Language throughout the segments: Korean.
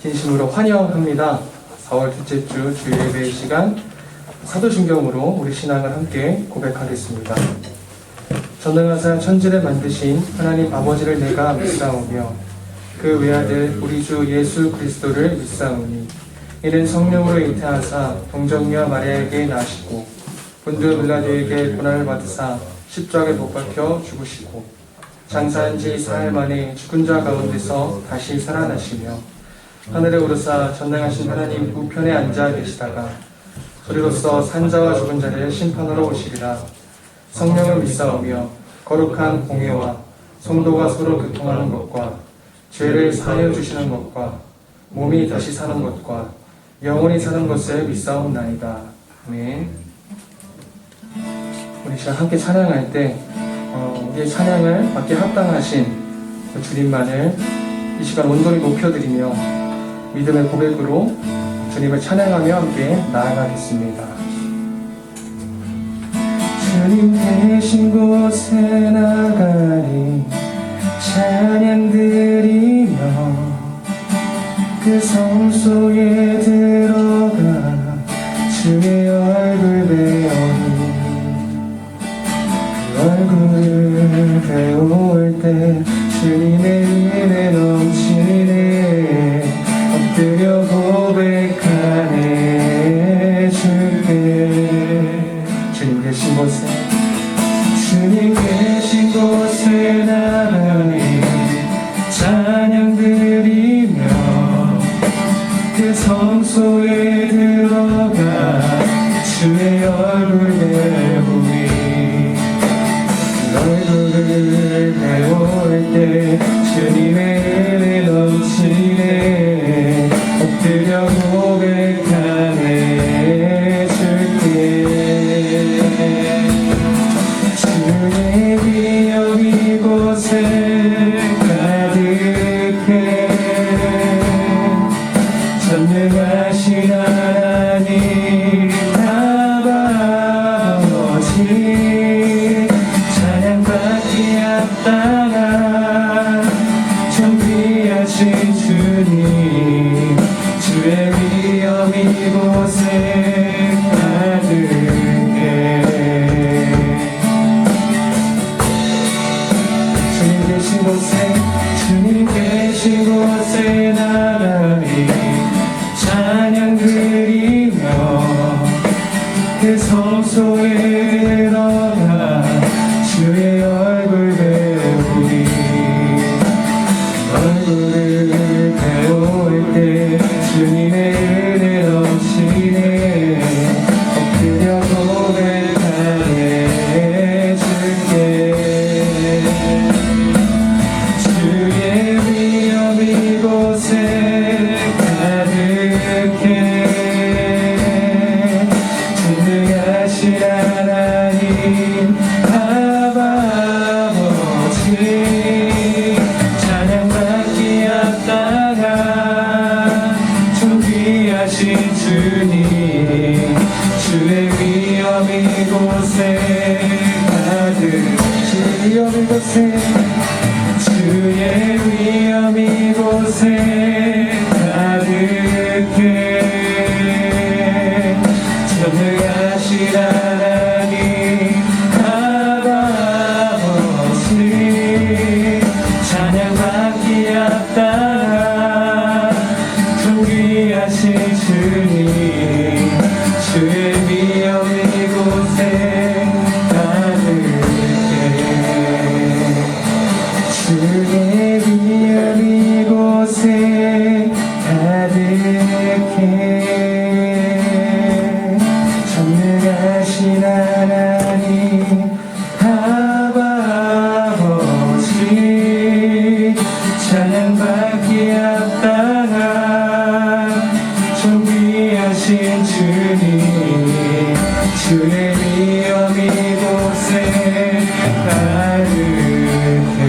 진심으로 환영합니다. 4월 둘째 주 주일예배 시간 사도신경으로 우리 신앙을 함께 고백하겠습니다. 전능하사 천지를 만드신 하나님 아버지를 내가 믿사오며 그 외아들 우리 주 예수 그리스도를 믿사오니 이는 성령으로 잉태하사 동정녀 마리아에게 나시고 본드 빌라도에게 고난을 받으사 십자가에 못 박혀 죽으시고 장사한 지 4일 만에 죽은 자 가운데서 다시 살아나시며 하늘에 오르사 전능하신 하나님 우편에 앉아 계시다가 소리로써 산자와 죽은 자를 심판하러 오시리라. 성령을 믿사오며 거룩한 공회와 성도가 서로 교통하는 것과 죄를 사하여 주시는 것과 몸이 다시 사는 것과 영원히 사는 것을 믿사옵나이다. 아멘. 우리 시간 함께 찬양할 때 우리의 찬양을 받기에 합당하신 주님만을 이 시간 온전히 높여드리며 믿음의 고백으로 주님을 찬양하며 함께 나아가겠습니다. 주님 계신 곳에 나가리 찬양 드리며 그 성소에 들어가 주의 얼굴 배우니 그 얼굴을 배울 때 주님의 은혜 넘치네 엎드려 고백하네 주께 주님 계신 곳에 나가니 찬양 드리며 그 성소에 들어가 주의 얼굴 배우니 얼굴을 배울 때 주님의 은혜 넘치네 엎드려 고백하네 주께 주의 비염 이곳에 가득해 전능하신 하나님 아버지 찬양받기 합당한 존귀하신 주님 주의 위엄 이곳에 가득해 주님 계신 곳에 나가리 찬양 드리며 그 성소에 들어가 주의 얼굴 배우리 얼굴을 배울 때 주님의 은혜 넘치네 엎드려 고백하네 주께 주의 위엄 이곳에 가득해 전능하신 하나님 아버지 찬양받기 합당한 존귀하신 주님 주의 위엄 이곳에 가득 주의 위엄 이곳에 주의 위엄 이곳에 가득해 전능하신 하나님 아버지 찬양받기 합당한 존귀하신 주님 주의 위엄 이곳에 가득해 주의 위엄 이곳에 가득해 전능하신 하나님 아버지 찬양받기 합당한 존귀하신 주님 주의 위엄 이곳에 가득해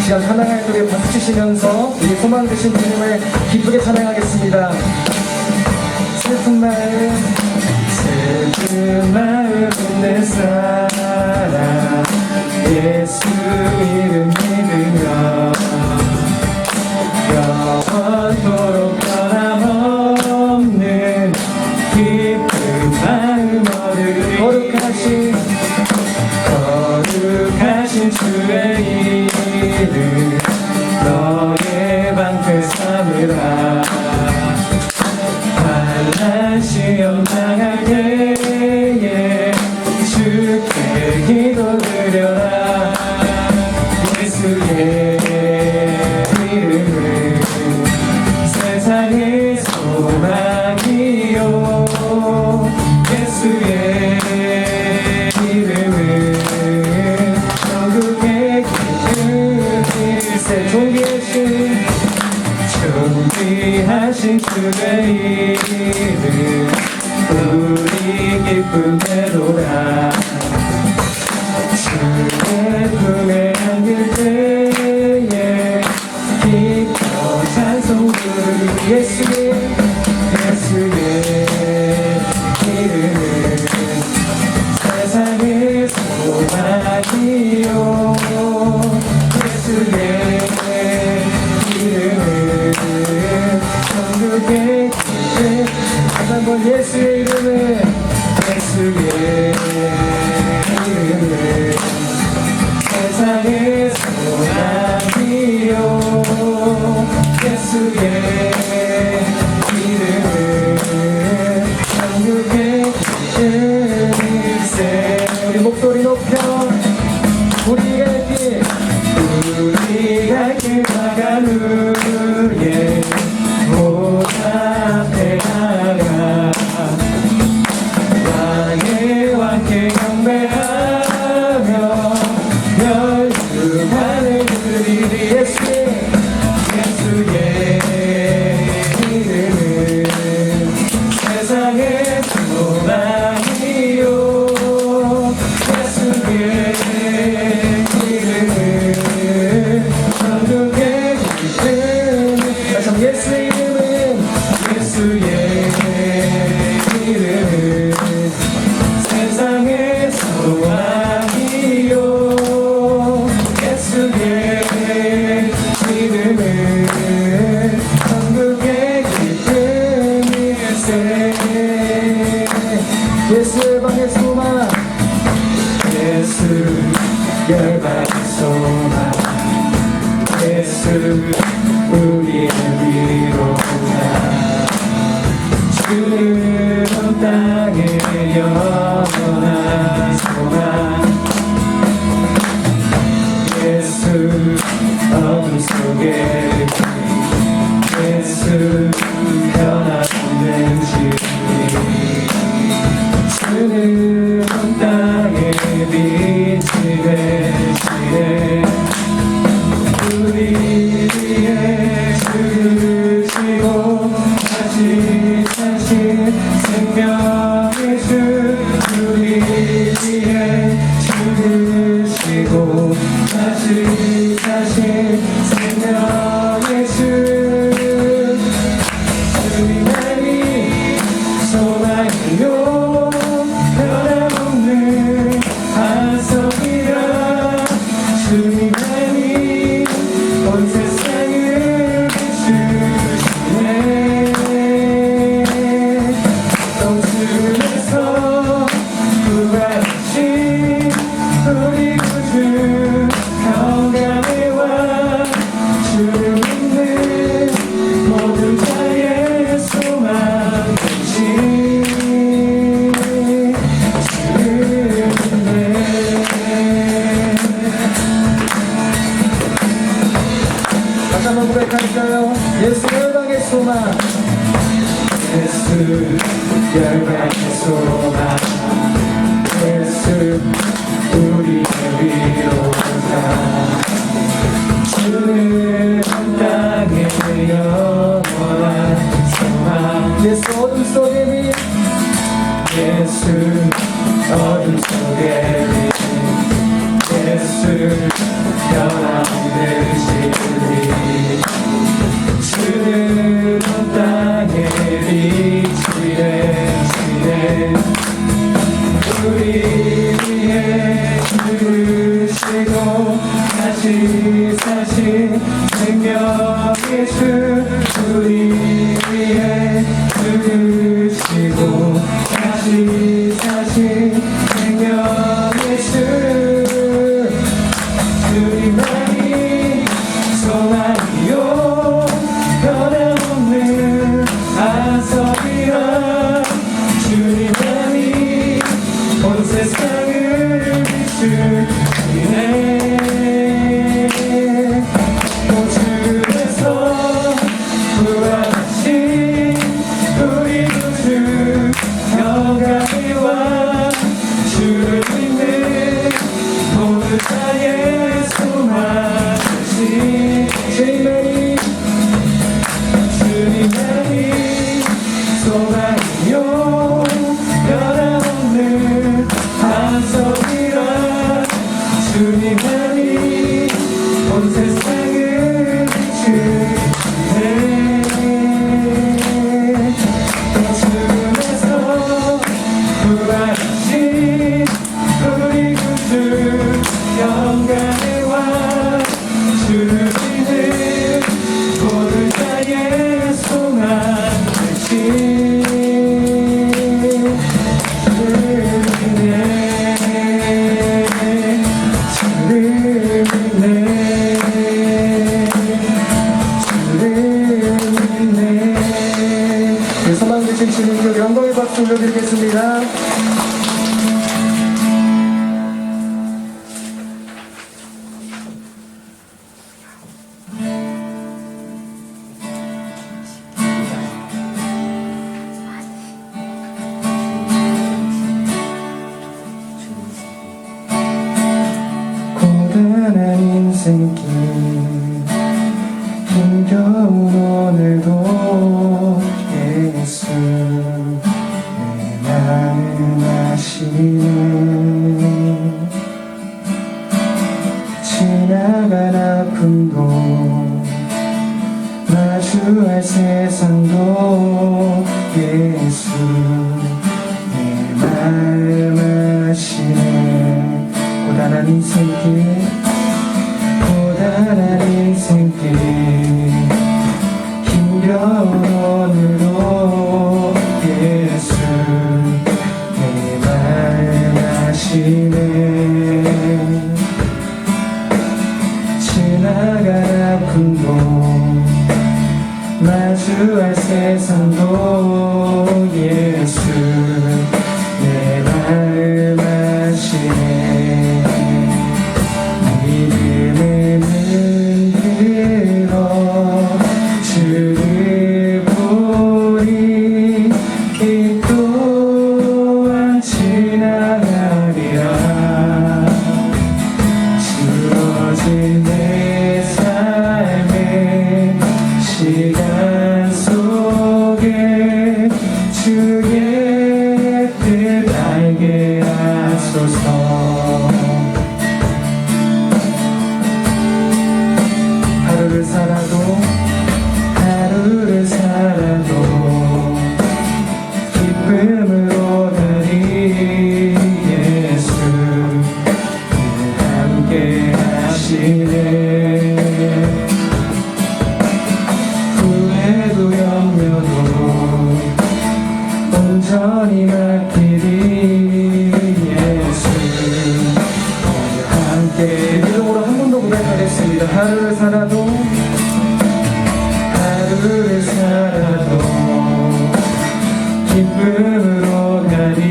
시간 찬양할 때 박수 치시면서 우리 소망 되신 주님을 기쁘게 찬양하겠습니다. 슬픈 마음 내 사랑 예수 이름 믿으며 영원토록 변함없는 기쁜 마음 얻으리 거룩하신 주의 이름 너의 방패 삼으라 환난 시험 당할 때에 주께 기도드려라 예수의 이름은 세상의 소망이요 예수의 이름은 천국의 기쁨일세 존귀하신 주의 이름 우리 기쁨 되돌아 주의 품에 안길 때에 기뻐 찬송 부르리 예수의 이름은 세상의 소망이요 예수의 이름은 천국의 기쁨 다시 한번 예수의 이름은 세상의 소망이요 예수의 이름은 천국의 기쁨일세 우리 목소리 높여 우리가 길 나간 후에 앞에 나가 왕의 왕께 경배하며 열두만을 드리리 예수의 이름은 세상의 소망이요 예수의 이름은 천국의 기쁨 다시 한번 예수의 이름은 세상의 소망이요 예수의 이름은 천국의 기쁨일세 예수 열방의 소망 예수 열방의 소망 예수 우리의 위로다 주는 땅에 영원한 소망 예수 어둠 속에 예수 변함없는 진리 주는 땅에 빛이 되시네 우리 위에 주시고 다시 생명의 주 우리 위에 주시고 다시 생명의 주 주님만이 소망이요 변함없는 반석이라 주님만이 온 세상을 비추시네 동심에서 구하신 우리 구주 평강의 왕 주를 믿는 모든 자의 소망 되신 주를 믿네 다시 한번 고백할까요? 예수 열방의 소망 예수 열방의 소망 예수 우리의 위로다 주는 땅에 영원한 소망 예수 어둠 속의 빛 예수 어둠 속의 빛 예수 변함없는 진리 주는 땅에 빛이 되 우리 위해 죽으시고 다시 사신 생명의 주 우리 위해 죽으시고 다시 사신 생명의 주 주님만이 소망이요 변함없는 안석이라 주님만이 온 세상을 비추시네 우주에서 부활하신 우리 구주 영광이와 주를 믿는 모든 자의 소망이신 주님만이 소망이요 변함없는 안석이라 주님만이 온 세상을 비추네 죽음에서 부활하신 우리 구주 영광의 왕 주를 믿는 모든 자의 소망이신 소망 주신 주님께 영광의 박수 올려드리겠습니다. 고단한 인생길 힘겨운 오늘도 예수 내 마음 아시네 지나간 아픔도 마주할 세상도 예수 내 마음 아시네 고단한 인생길 고단한 인생길 힘겨운 오늘도 예수 내 마음 아시네 지나간 아픔도 마주할 세상도 예수 내 마음 아시네 믿음의 눈 들어 주를 보리 이 또한 지나가리라 주어진 내 삶의 시간 속에 주의 뜻 알게 하소서 하루를 살아도 기쁨으로 가리 예수 함께 하시네 후회도 염려도 온전히 맡기리 예수 함께 믿음으로 한 번 더 고백하겠습니다. 하루를 살아도 기쁨으로 가리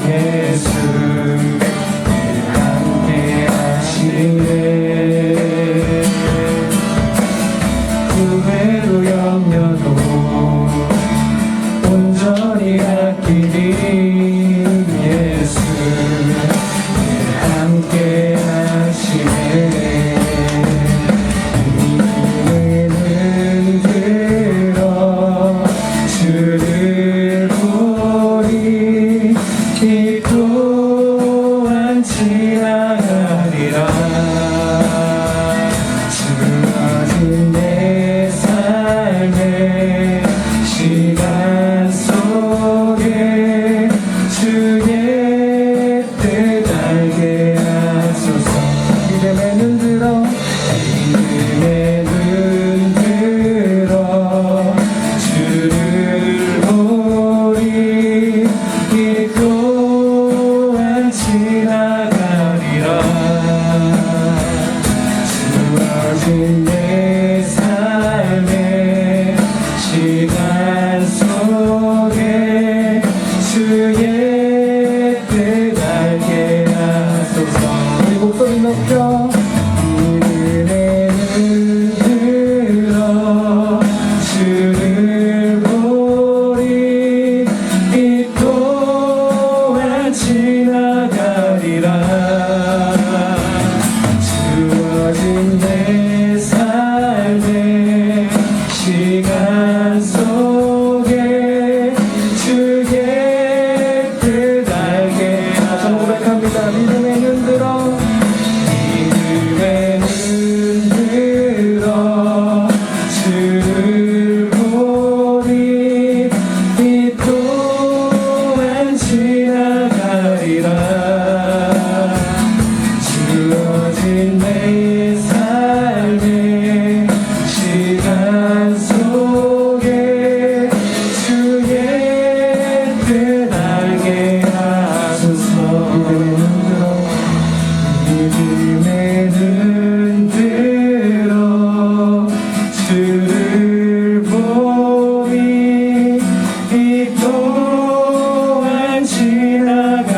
예수 함께 하시네 후회도 염려도 온전히 맡기리 예수 함께 하시네 시간 속에 주의 뜻 알게 하소서. 우리 목소리 높여 믿음의 눈 들어 주를 보리 이 또한 지나가리라. 주어진 내 삶의 시간 속에 주의 뜻 알게 하소서. 고백합니다. 믿음의 눈 들어 믿음의 눈 들어 주를 보리 이 또한 지나가리라. 주어진 내 삶의 시간 속에 주의 뜻 알게 하소서. 믿음의 눈 들어 주를 보리 이 또한 지나가리라.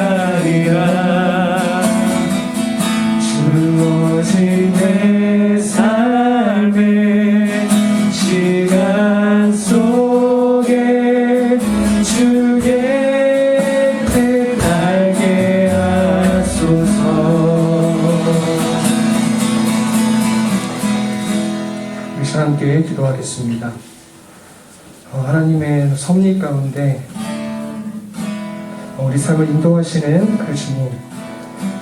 주어진 내 삶의 시간 속에 주의 뜻 알게 하소서. 우리 함께 기도하겠습니다. 하나님의 섭리 가운데 우리 삶을 인도하시는 그 주님,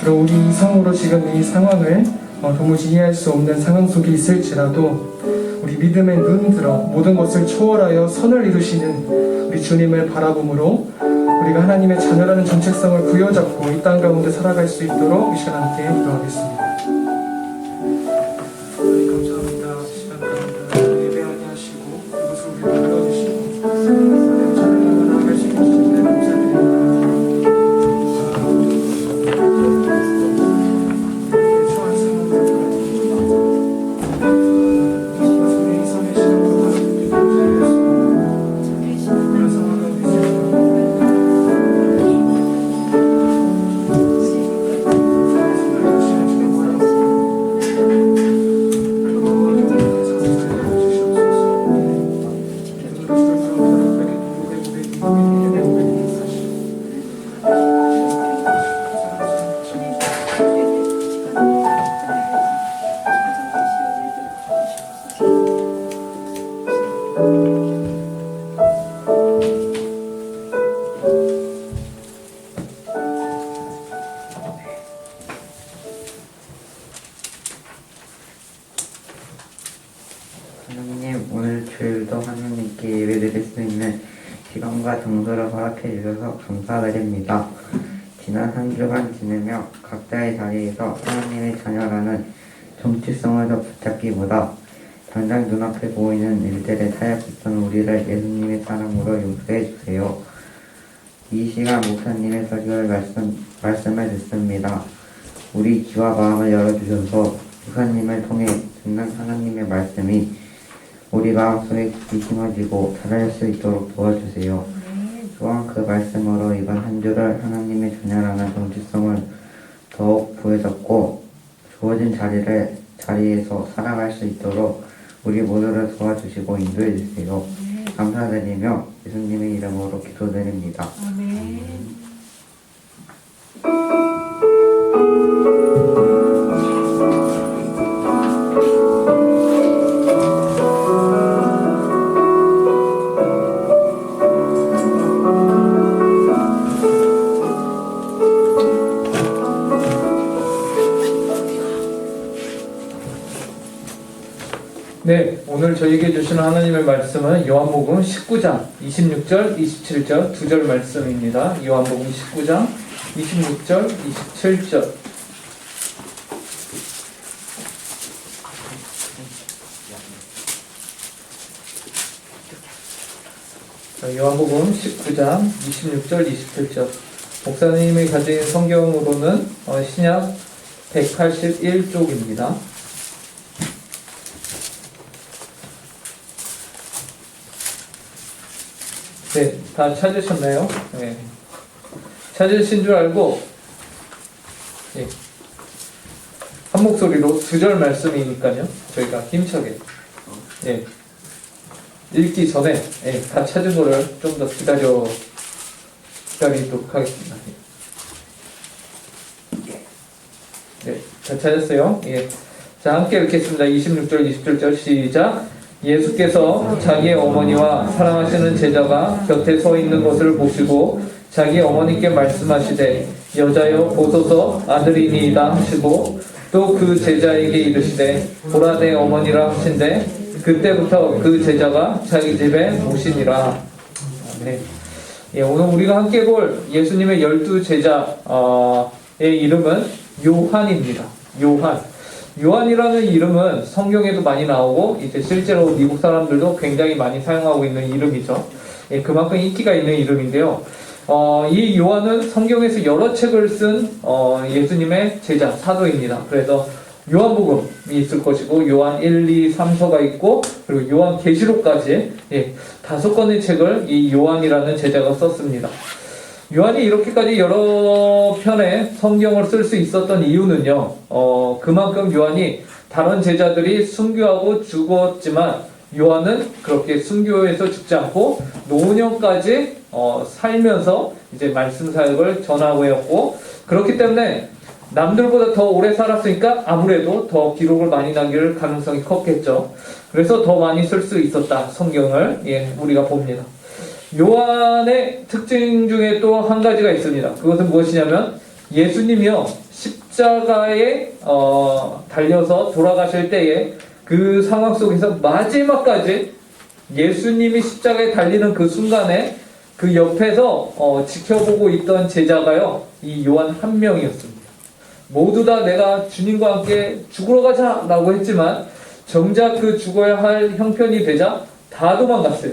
그리고 우리 이성으로 지금 이 상황을 도무지 이해할 수 없는 상황 속에 있을지라도 우리 믿음의 눈 들어 모든 것을 초월하여 선을 이루시는 우리 주님을 바라봄으로 우리가 하나님의 자녀라는 정체성을 부여잡고 이 땅 가운데 살아갈 수 있도록 이 시간 함께 기도하겠습니다. 하나님 감사합니다. 시간 가운데 예배하게 하시고 이곳을 우리 불러주시고 하나님 찬양을 나아갈 수 있는 주님의 감사드립니다. 하나님, 오늘 주일도 하나님께 예배드릴 수 있는 시간과 장소를 허락해 주셔서 감사드립니다. 지난 한 주간 지내며 각자의 자리에서 하나님의 자녀라는 정체성을 더 붙잡기보다 당장 눈앞에 보이는 일들에 타협했던 우리를 예수님의 사랑으로 용서해 주세요. 이 시간 목사님의 설교를 말씀을 듣습니다. 우리 귀와 마음을 열어주셔서 목사님을 통해 듣는 하나님의 말씀이 우리 마음속에 깊이 심어지고 자랄 수 있도록 도와주세요. 또한 그 말씀으로 이번 한 주를 하나님의 자녀라는 정체성을 더욱 부여잡고 주어진 자리에서 살아갈 수 있도록 우리 모두를 도와주시고 인도해 주세요. 감사드리며 예수님의 이름으로 기도드립니다. 아멘. 네, 오늘 저에게 주시는 하나님의 말씀은 요한복음 19장 26절, 27절 두 절 말씀입니다. 요한복음 19장 26절, 27절. 요한복음 19장 26절, 27절. 목사님이 가진 성경으로는 신약 181쪽입니다. 네, 다 찾으셨나요? 네. 찾으신 줄 알고, 예. 한 목소리로 두 절 말씀이니까요. 저희가 힘차게, 예. 읽기 전에, 예. 다 찾은 거를 좀 더 기다리도록 하겠습니다. 네, 다 찾았어요? 예. 자, 함께 읽겠습니다. 26절, 27절 시작. 예수께서 자기의 어머니와 사랑하시는 제자가 곁에 서 있는 것을 보시고 자기 어머니께 말씀하시되 여자여 보소서 아들이니이다 하시고 또 그 제자에게 이르시되 보라 내 어머니라 하신대 그때부터 그 제자가 자기 집에 모시니라. 네. 예, 오늘 우리가 함께 볼 예수님의 12제자의 이름은 요한입니다. 요한. 요한이라는 이름은 성경에도 많이 나오고 이제 실제로 미국 사람들도 굉장히 많이 사용하고 있는 이름이죠. 예, 그만큼 인기가 있는 이름인데요. 이 요한은 성경에서 여러 책을 쓴 예수님의 제자, 사도입니다. 그래서 요한복음이 있을 것이고 요한 1, 2, 3서가 있고 그리고 요한 계시록까지 5권의 책을 이 요한이라는 제자가 썼습니다. 요한이 이렇게까지 여러 편의 성경을 쓸 수 있었던 이유는요, 그만큼 요한이 다른 제자들이 순교하고 죽었지만 요한은 그렇게 순교해서 죽지 않고 노년까지 살면서 이제 말씀 사역을 전하고 했고, 그렇기 때문에 남들보다 더 오래 살았으니까 아무래도 더 기록을 많이 남길 가능성이 컸겠죠. 그래서 더 많이 쓸 수 있었다, 성경을. 예, 우리가 봅니다. 요한의 특징 중에 또 한 가지가 있습니다. 그것은 무엇이냐면 예수님이요 십자가에 달려서 돌아가실 때에 그 상황 속에서 마지막까지 예수님이 십자가에 달리는 그 순간에 그 옆에서 지켜보고 있던 제자가요 이 요한 한 명이었습니다. 모두 다 내가 주님과 함께 죽으러 가자 라고 했지만 정작 그 죽어야 할 형편이 되자 다 도망갔어요.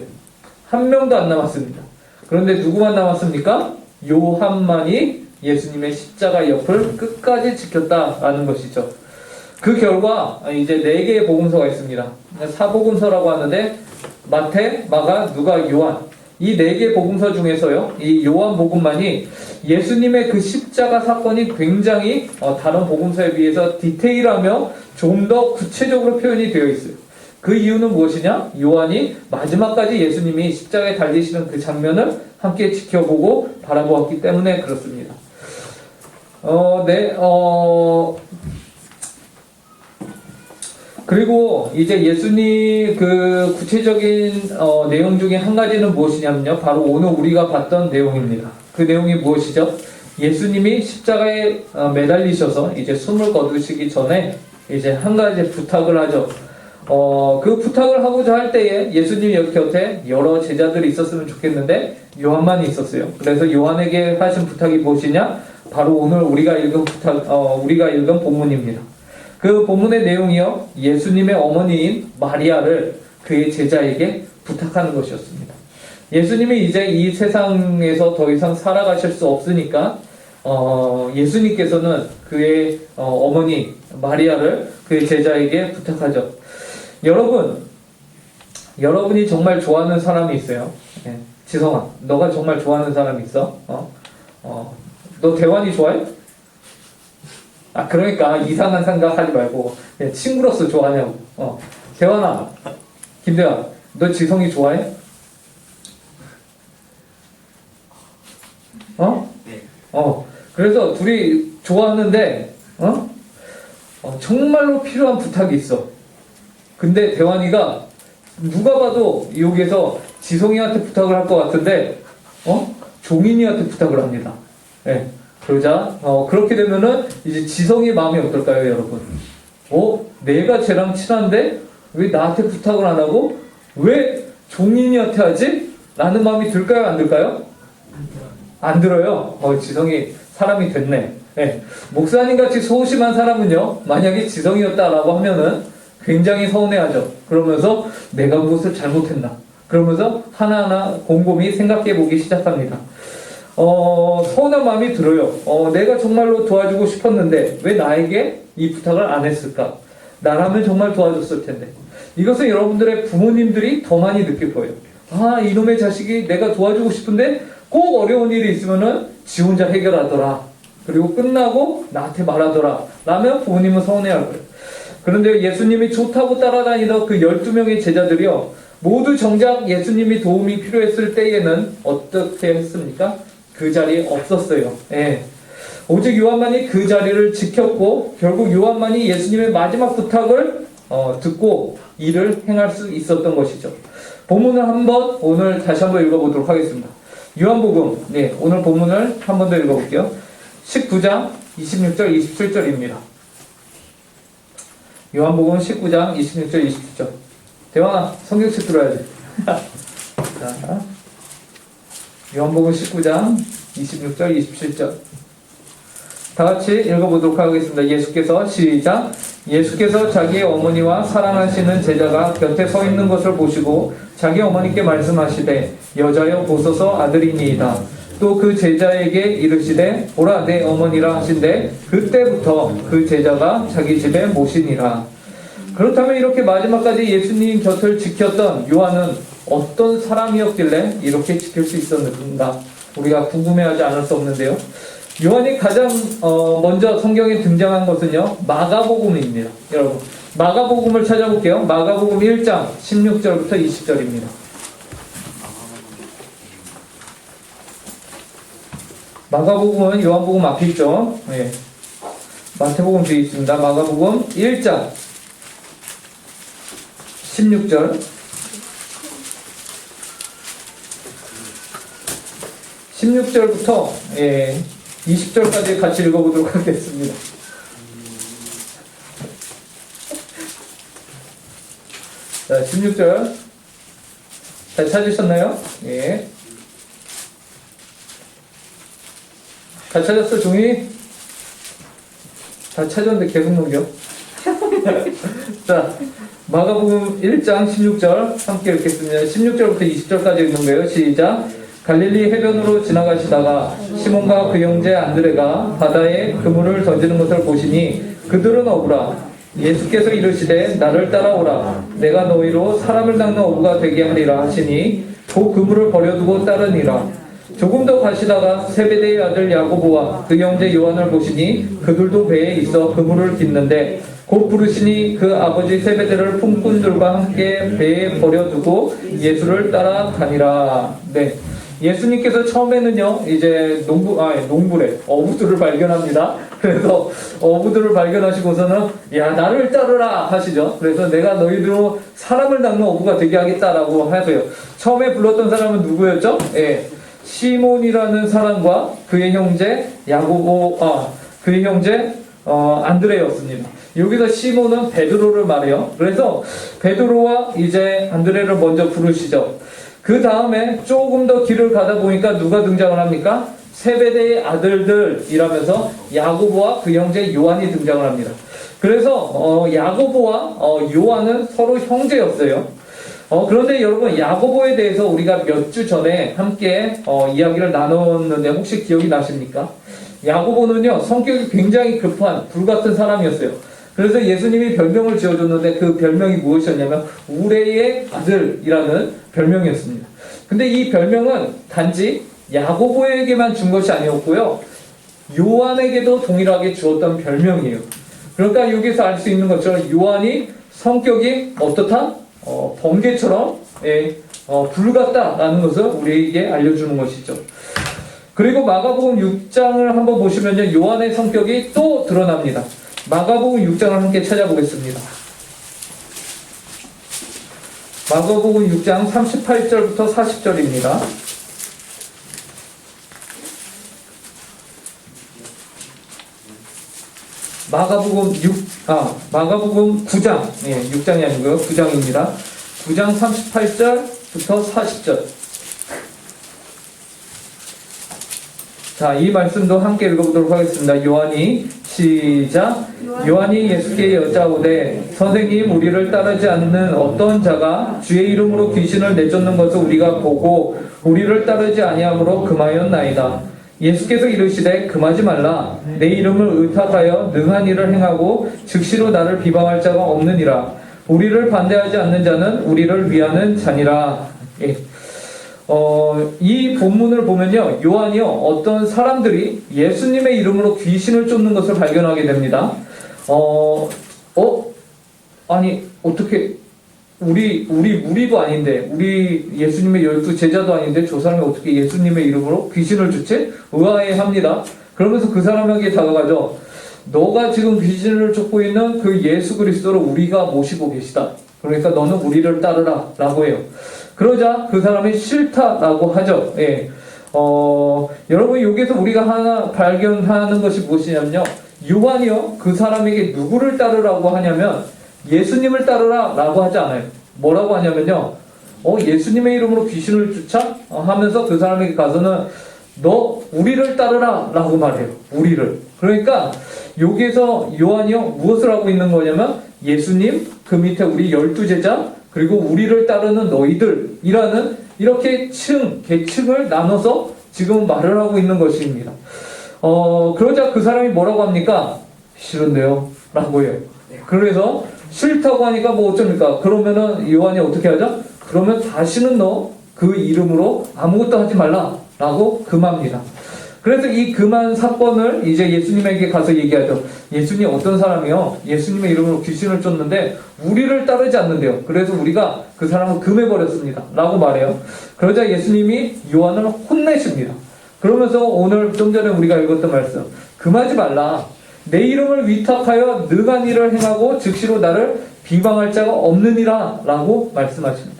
한 명도 안 남았습니다. 그런데 누구만 남았습니까? 요한만이 예수님의 십자가 옆을 끝까지 지켰다라는 것이죠. 그 결과 이제 4개의 복음서가 있습니다. 사복음서라고 하는데 마태, 마가, 누가, 요한 이 4개 복음서 중에서요 이 요한복음만이 예수님의 그 십자가 사건이 굉장히 다른 복음서에 비해서 디테일하며 좀 더 구체적으로 표현이 되어 있어요. 그 이유는 무엇이냐? 요한이 마지막까지 예수님이 십자가에 달리시는 그 장면을 함께 지켜보고 바라보았기 때문에 그렇습니다. 그리고 이제 예수님 그 구체적인 내용 중에 한 가지는 무엇이냐면요. 바로 오늘 우리가 봤던 내용입니다. 그 내용이 무엇이죠? 예수님이 십자가에 매달리셔서 이제 숨을 거두시기 전에 이제 한 가지 부탁을 하죠. 그 부탁을 하고자 할 때에 예수님 여기 곁에 여러 제자들이 있었으면 좋겠는데 요한만 있었어요. 그래서 요한에게 하신 부탁이 무엇이냐? 바로 오늘 우리가 읽은 본문입니다. 그 본문의 내용이요, 예수님의 어머니인 마리아를 그의 제자에게 부탁하는 것이었습니다. 예수님이 이제 이 세상에서 더 이상 살아가실 수 없으니까 예수님께서는 그의 어머니 마리아를 그의 제자에게 부탁하죠. 여러분이 정말 좋아하는 사람이 있어요. 네. 지성아, 너가 정말 좋아하는 사람이 있어? 너 대환이 좋아해? 그러니까 이상한 생각하지 말고 그냥 친구로서 좋아하냐고. 대환아, 김대환, 너 지성이 좋아해? 네. 그래서 둘이 좋아하는데 정말로 필요한 부탁이 있어. 근데 대환이가 누가 봐도 여기에서 지성이한테 부탁을 할 것 같은데 종인이한테 부탁을 합니다. 네. 그러자 그렇게 되면은 이제 지성이의 마음이 어떨까요, 여러분? 내가 쟤랑 친한데 왜 나한테 부탁을 안 하고 왜 종인이한테 하지? 라는 마음이 들까요, 안 들까요? 안 들어요. 지성이 사람이 됐네. 네. 목사님 같이 소심한 사람은요, 만약에 지성이었다라고 하면은 굉장히 서운해하죠. 그러면서 내가 무엇을 잘못했나? 그러면서 하나하나 곰곰이 생각해 보기 시작합니다. 서운한 마음이 들어요. 내가 정말로 도와주고 싶었는데 왜 나에게 이 부탁을 안 했을까? 나라면 정말 도와줬을 텐데. 이것은 여러분들의 부모님들이 더 많이 느낄 거예요. 아, 이놈의 자식이 내가 도와주고 싶은데 꼭 어려운 일이 있으면은 지 혼자 해결하더라. 그리고 끝나고 나한테 말하더라. 라면 부모님은 서운해할 거예요. 그런데 예수님이 좋다고 따라다니던 그 12명의 제자들이요, 모두 정작 예수님이 도움이 필요했을 때에는 어떻게 했습니까? 그 자리에 없었어요. 예. 오직 요한만이 그 자리를 지켰고, 결국 요한만이 예수님의 마지막 부탁을 듣고 일을 행할 수 있었던 것이죠. 본문을 오늘 다시 한번 읽어보도록 하겠습니다. 요한복음, 네, 오늘 본문을 한 번 더 읽어볼게요. 19장 26절 27절입니다. 요한복음 19장 26절 27절. 대왕아, 성경책 들어야지. 자, 요한복음 19장 26절 27절. 다 같이 읽어보도록 하겠습니다. 예수께서 시작. 예수께서 자기의 어머니와 사랑하시는 제자가 곁에 서 있는 것을 보시고 자기 어머니께 말씀하시되 여자여 보소서 아들이니이다. 또 그 제자에게 이르시되 보라 내 어머니라 하신대 그때부터 그 제자가 자기 집에 모시니라. 그렇다면 이렇게 마지막까지 예수님 곁을 지켰던 요한은 어떤 사람이었길래 이렇게 지킬 수 있었는가? 우리가 궁금해하지 않을 수 없는데요. 요한이 가장 먼저 성경에 등장한 것은요, 마가복음입니다. 여러분, 마가복음을 찾아볼게요. 마가복음 1장 16절부터 20절입니다. 마가복음은 요한복음 앞에 있죠. 네. 마태복음 뒤에 있습니다. 마가복음 1장 16절 16절부터 20절까지 같이 읽어보도록 하겠습니다. 자, 16절 잘 찾으셨나요? 예. 잘 찾았어, 종이? 다 찾았는데 계속 넘겨. 자, 마가복음 1장 16절 함께 읽겠습니다. 16절부터 20절까지 읽는 거예요. 시작. 갈릴리 해변으로 지나가시다가 시몬과 그 형제 안드레가 바다에 그물을 던지는 것을 보시니 그들은 어부라. 예수께서 이르시되 나를 따라오라. 내가 너희로 사람을 낚는 어부가 되게 하리라 하시니 그 그물을 버려두고 따르니라. 조금 더 가시다가 세베대의 아들 야고보와 그 형제 요한을 보시니 그들도 배에 있어 그물을 깃는데 곧 부르시니 그 아버지 세베대를 품꾼들과 함께 배에 버려두고 예수를 따라가니라. 네. 예수님께서 처음에는요, 이제 농부래, 어부들을 발견합니다. 그래서 어부들을 발견하시고서는, 야, 나를 따르라 하시죠. 그래서 내가 너희들로 사람을 낚는 어부가 되게 하겠다라고 하세요. 처음에 불렀던 사람은 누구였죠? 예. 시몬이라는 사람과 그의 형제 그의 형제 안드레였습니다. 여기서 시몬은 베드로를 말해요. 그래서 베드로와 이제 안드레를 먼저 부르시죠. 그 다음에 조금 더 길을 가다 보니까 누가 등장을 합니까? 세베대의 아들들이라면서 야고보와 그 형제 요한이 등장을 합니다. 그래서 야고보와 요한은 서로 형제였어요. 그런데 여러분, 야고보에 대해서 우리가 몇 주 전에 함께 이야기를 나눴는데 혹시 기억이 나십니까? 야고보는요, 성격이 굉장히 급한 불같은 사람이었어요. 그래서 예수님이 별명을 지어줬는데 그 별명이 무엇이었냐면 우레의 아들이라는 별명이었습니다. 근데 이 별명은 단지 야고보에게만 준 것이 아니었고요, 요한에게도 동일하게 주었던 별명이에요. 그러니까 여기서 알 수 있는 것처럼 요한이 성격이 어떻다? 번개처럼 불같다라는 것을 우리에게 알려주는 것이죠. 그리고 마가복음 6장을 한번 보시면요, 요한의 성격이 또 드러납니다. 마가복음 6장을 함께 찾아보겠습니다. 마가복음 6장 38절부터 40절입니다. 마가복음 9장, 6장이 아니고요, 9장입니다. 9장 38절부터 40절. 자, 이 말씀도 함께 읽어보도록 하겠습니다. 요한이 시작. 요한이 예수께 여짜오되 선생님, 우리를 따르지 않는 어떤 자가 주의 이름으로 귀신을 내쫓는 것을 우리가 보고 우리를 따르지 아니함으로 금하였나이다. 예수께서 이르시되 금하지 말라. 내 이름을 의탁하여 능한 일을 행하고 즉시로 나를 비방할 자가 없느니라. 우리를 반대하지 않는 자는 우리를 위하는 자니라. 이 본문을 보면요, 요한이요, 어떤 사람들이 예수님의 이름으로 귀신을 쫓는 것을 발견하게 됩니다. 아니, 어떻게, 우리 무리도 아닌데, 우리 예수님의 12 제자도 아닌데, 저 사람이 어떻게 예수님의 이름으로 귀신을 쫓지? 의아해 합니다. 그러면서 그 사람에게 다가가죠. 너가 지금 귀신을 쫓고 있는 그 예수 그리스도를 우리가 모시고 계시다. 그러니까 너는 우리를 따르라. 라고 해요. 그러자 그 사람이 싫다라고 하죠. 예. 여러분, 여기서 우리가 하나 발견하는 것이 무엇이냐면요. 요한이요, 그 사람에게 누구를 따르라고 하냐면, 예수님을 따르라 라고 하지 않아요. 뭐라고 하냐면요. 예수님의 이름으로 귀신을 쫓아? 하면서 그 사람에게 가서는 너 우리를 따르라 라고 말해요. 우리를. 그러니까 여기에서 요한이요, 무엇을 하고 있는 거냐면 예수님, 그 밑에 우리 12제자, 그리고 우리를 따르는 너희들이라는 이렇게 계층을 나눠서 지금 말을 하고 있는 것입니다. 그러자 그 사람이 뭐라고 합니까? 싫은데요? 라고 해요. 그래서 싫다고 하니까 뭐 어쩝니까? 그러면은 요한이 어떻게 하죠? 그러면 다시는 너 그 이름으로 아무것도 하지 말라 라고 금합니다. 그래서 이 금한 사건을 이제 예수님에게 가서 얘기하죠. 예수님 어떤 사람이요, 예수님의 이름으로 귀신을 쫓는데 우리를 따르지 않는데요. 그래서 우리가 그 사람을 금해버렸습니다 라고 말해요. 그러자 예수님이 요한을 혼내십니다. 그러면서 오늘 좀 전에 우리가 읽었던 말씀, 금하지 말라. 내 이름을 위탁하여 능한 일을 행하고 즉시로 나를 비방할 자가 없느니라 라고 말씀하십니다.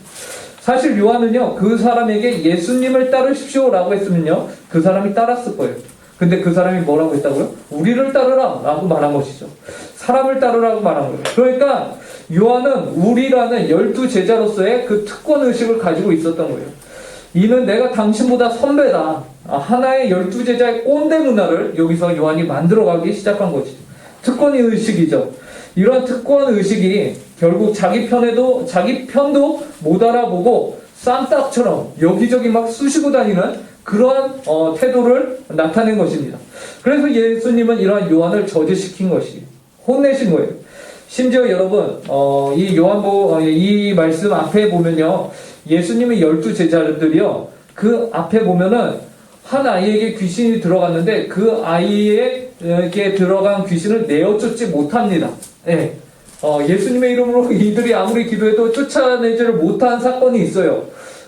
사실 요한은요, 그 사람에게 예수님을 따르십시오 라고 했으면요, 그 사람이 따랐을 거예요. 근데 그 사람이 뭐라고 했다고요? 우리를 따르라 라고 말한 것이죠. 사람을 따르라고 말한 거예요. 그러니까 요한은 우리라는 12제자로서의 그 특권의식을 가지고 있었던 거예요. 이는 내가 당신보다 선배다. 하나의 12제자의 꼰대 문화를 여기서 요한이 만들어가기 시작한 것이죠. 특권의식이죠. 이러한 특권의식이 결국 자기 편도 못 알아보고 쌈딱처럼 여기저기 막 쑤시고 다니는 그러한 태도를 나타낸 것입니다. 그래서 예수님은 이러한 요한을 저지시킨 것이, 혼내신 거예요. 심지어 여러분, 이 말씀 앞에 보면요, 예수님의 12제자들이요, 그 앞에 보면은 한 아이에게 귀신이 들어갔는데 그 아이에게 들어간 귀신을 내어쫓지 못합니다. 예. 예수님의 이름으로 이들이 아무리 기도해도 쫓아내지를 못한 사건이 있어요.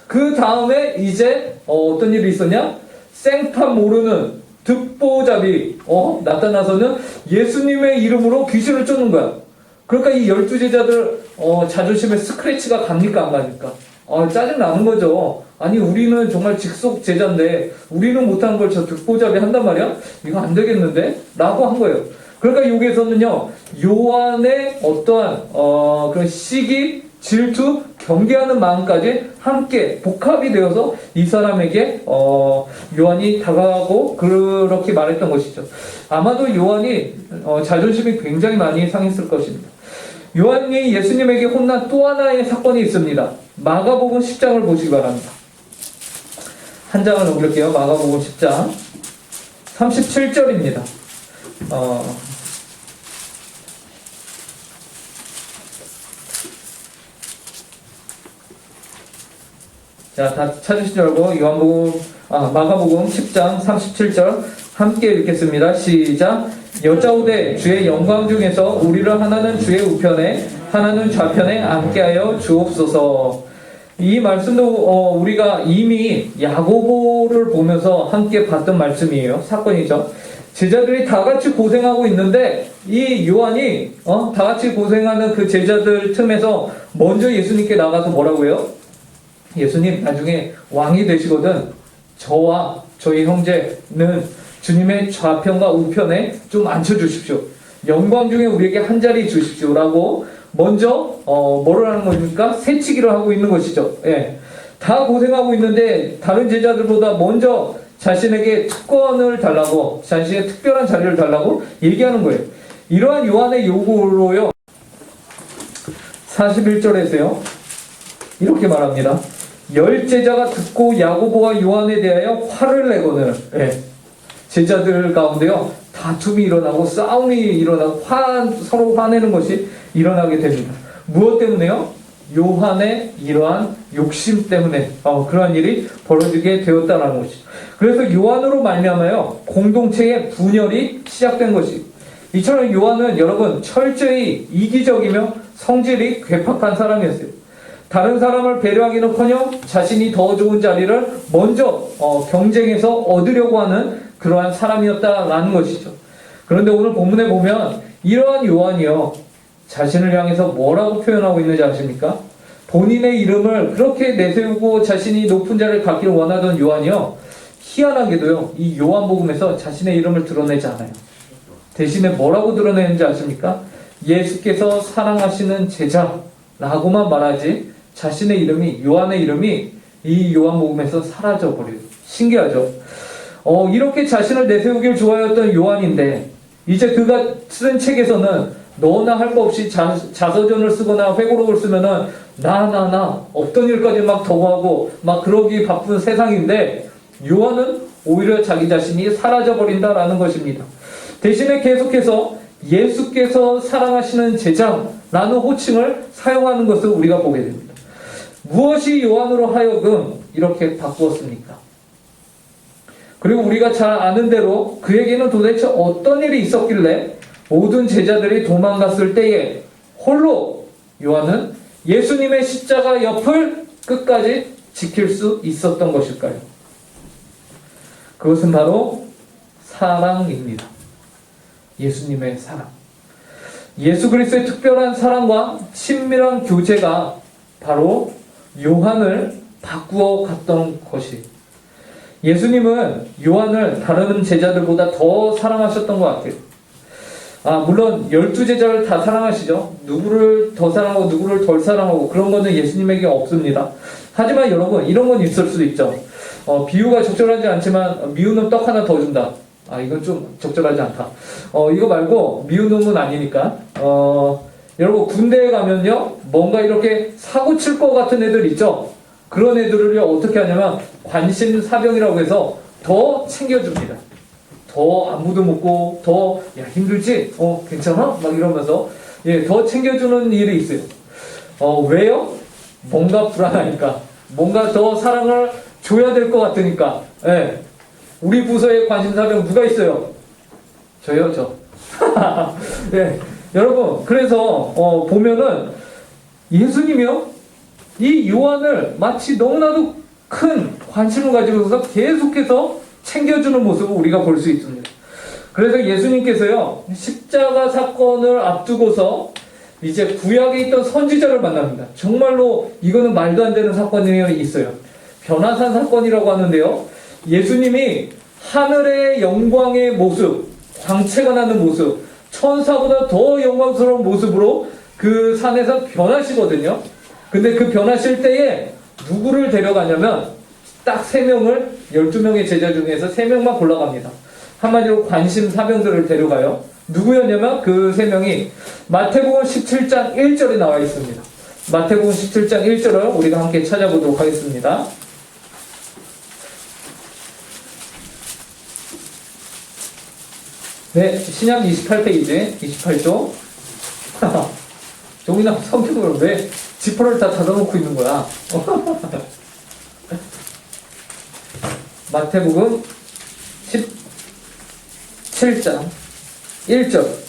그 다음에 이제 어떤 일이 있었냐? 생판 모르는 듣보잡이 나타나서는 예수님의 이름으로 귀신을 쫓는 거야. 그러니까 이 12제자들 자존심에 스크래치가 갑니까 안 갑니까? 짜증나는 거죠. 아니, 우리는 정말 직속 제자인데 우리는 못하는 걸 저 듣보잡이 한단 말이야? 이거 안 되겠는데? 라고 한 거예요. 그러니까 여기에서는요, 요한의 어떠한 그런 시기, 질투, 경계하는 마음까지 함께 복합이 되어서 이 사람에게 요한이 다가가고 그렇게 말했던 것이죠. 아마도 요한이 자존심이 굉장히 많이 상했을 것입니다. 요한이 예수님에게 혼난 또 하나의 사건이 있습니다. 마가복음 10장을 보시기 바랍니다. 한 장을 넘길게요. 마가복음 10장 37절입니다. 자, 다 찾으신 줄 알고 마가복음 10장 37절 함께 읽겠습니다. 시작. 여짜오되 주의 영광 중에서 우리를 하나는 주의 우편에 하나는 좌편에 앉게하여 주옵소서. 이 말씀도 우리가 이미 야고보를 보면서 함께 봤던 말씀이에요. 사건이죠. 제자들이 다 같이 고생하고 있는데 이 요한이 다 같이 고생하는 그 제자들 틈에서 먼저 예수님께 나가서 뭐라고 해요? 예수님, 나중에 왕이 되시거든 저와 저희 형제는 주님의 좌편과 우편에 좀 앉혀주십시오. 영광 중에 우리에게 한 자리 주십시오. 라고 먼저 뭐를 하는 겁니까? 새치기를 하고 있는 것이죠. 예. 다 고생하고 있는데 다른 제자들보다 먼저 자신에게 특권을 달라고, 자신의 특별한 자리를 달라고 얘기하는 거예요. 이러한 요한의 요구로요, 41절에서요 이렇게 말합니다. 10제자가 듣고 야고보와 요한에 대하여 화를 내거늘, 제자들 가운데요 다툼이 일어나고 싸움이 일어나고 서로 화내는 것이 일어나게 됩니다. 무엇 때문에요? 요한의 이러한 욕심 때문에 그러한 일이 벌어지게 되었다는 것이죠. 그래서 요한으로 말미암아요 공동체의 분열이 시작된 것이. 이처럼 요한은 여러분 철저히 이기적이며 성질이 괴팍한 사람이었어요. 다른 사람을 배려하기는커녕 자신이 더 좋은 자리를 먼저 경쟁해서 얻으려고 하는 그러한 사람이었다라는 것이죠. 그런데 오늘 본문에 보면 이러한 요한이요 자신을 향해서 뭐라고 표현하고 있는지 아십니까? 본인의 이름을 그렇게 내세우고 자신이 높은 자리를 갖기를 원하던 요한이요 희한하게도요 이 요한복음에서 자신의 이름을 드러내지 않아요. 대신에 뭐라고 드러내는지 아십니까? 예수께서 사랑하시는 제자라고만 말하지 자신의 이름이 요한의 이름이 이 요한복음에서 사라져버려요. 신기하죠? 이렇게 자신을 내세우길 좋아했던 요한인데 이제 그가 쓴 책에서는 너나 할 거 없이 자서전을 쓰거나 회고록을 쓰면은 나 없던 일까지 막 더하고 막 그러기 바쁜 세상인데 요한은 오히려 자기 자신이 사라져버린다라는 것입니다. 대신에 계속해서 예수께서 사랑하시는 제자라는 호칭을 사용하는 것을 우리가 보게 됩니다. 무엇이 요한으로 하여금 이렇게 바꾸었습니까? 그리고 우리가 잘 아는 대로 그에게는 도대체 어떤 일이 있었길래 모든 제자들이 도망갔을 때에 홀로 요한은 예수님의 십자가 옆을 끝까지 지킬 수 있었던 것일까요? 그것은 바로 사랑입니다. 예수님의 사랑. 예수 그리스도의 특별한 사랑과 친밀한 교제가 바로 요한을 바꾸어 갔던 것이. 예수님은 요한을 다른 제자들보다 더 사랑하셨던 것 같아요. 물론 12제자를 다 사랑하시죠. 누구를 더 사랑하고 누구를 덜 사랑하고 그런 거는 예수님에게 없습니다. 하지만 여러분 이런 건 있을 수도 있죠. 비유가 적절하지 않지만 미운 놈 떡 하나 더 준다. 이건 좀 적절하지 않다. 이거 말고 미운 놈은 아니니까. 여러분 군대에 가면요 뭔가 이렇게 사고 칠 것 같은 애들 있죠. 그런 애들을요 어떻게 하냐면 관심사병이라고 해서 더 챙겨줍니다. 더 안부도 묻고 더 야 힘들지? 괜찮아? 막 이러면서 더 챙겨주는 일이 있어요. 왜요? 뭔가 불안하니까, 뭔가 더 사랑을 줘야 될 것 같으니까. 우리 부서에 관심사병 누가 있어요? 저요, 저. 여러분 그래서 보면은 예수님이요 이 요한을 마치 너무나도 큰 관심을 가지고서 계속해서 챙겨주는 모습을 우리가 볼 수 있습니다. 그래서 예수님께서요 십자가 사건을 앞두고서 이제 구약에 있던 선지자를 만납니다. 정말로 이거는 말도 안 되는 사건이 있어요. 변화산 사건이라고 하는데요, 예수님이 하늘의 영광의 모습, 광채가 나는 모습, 천사보다 더 영광스러운 모습으로 그 산에서 변하시거든요. 근데 그 변하실 때에 누구를 데려가냐면 딱 3명을 12명의 제자 중에서 3명만 골라갑니다. 한마디로 관심사병들을 데려가요. 누구였냐면 그 3명이 마태복음 17장 1절에 나와 있습니다. 마태복음 17장 1절을 우리가 함께 찾아보도록 하겠습니다. 네, 신약 28페이지 28조. 종이나 성경을 왜 지퍼를 다 닫아놓고 있는 거야? 마태복음 17장 1절.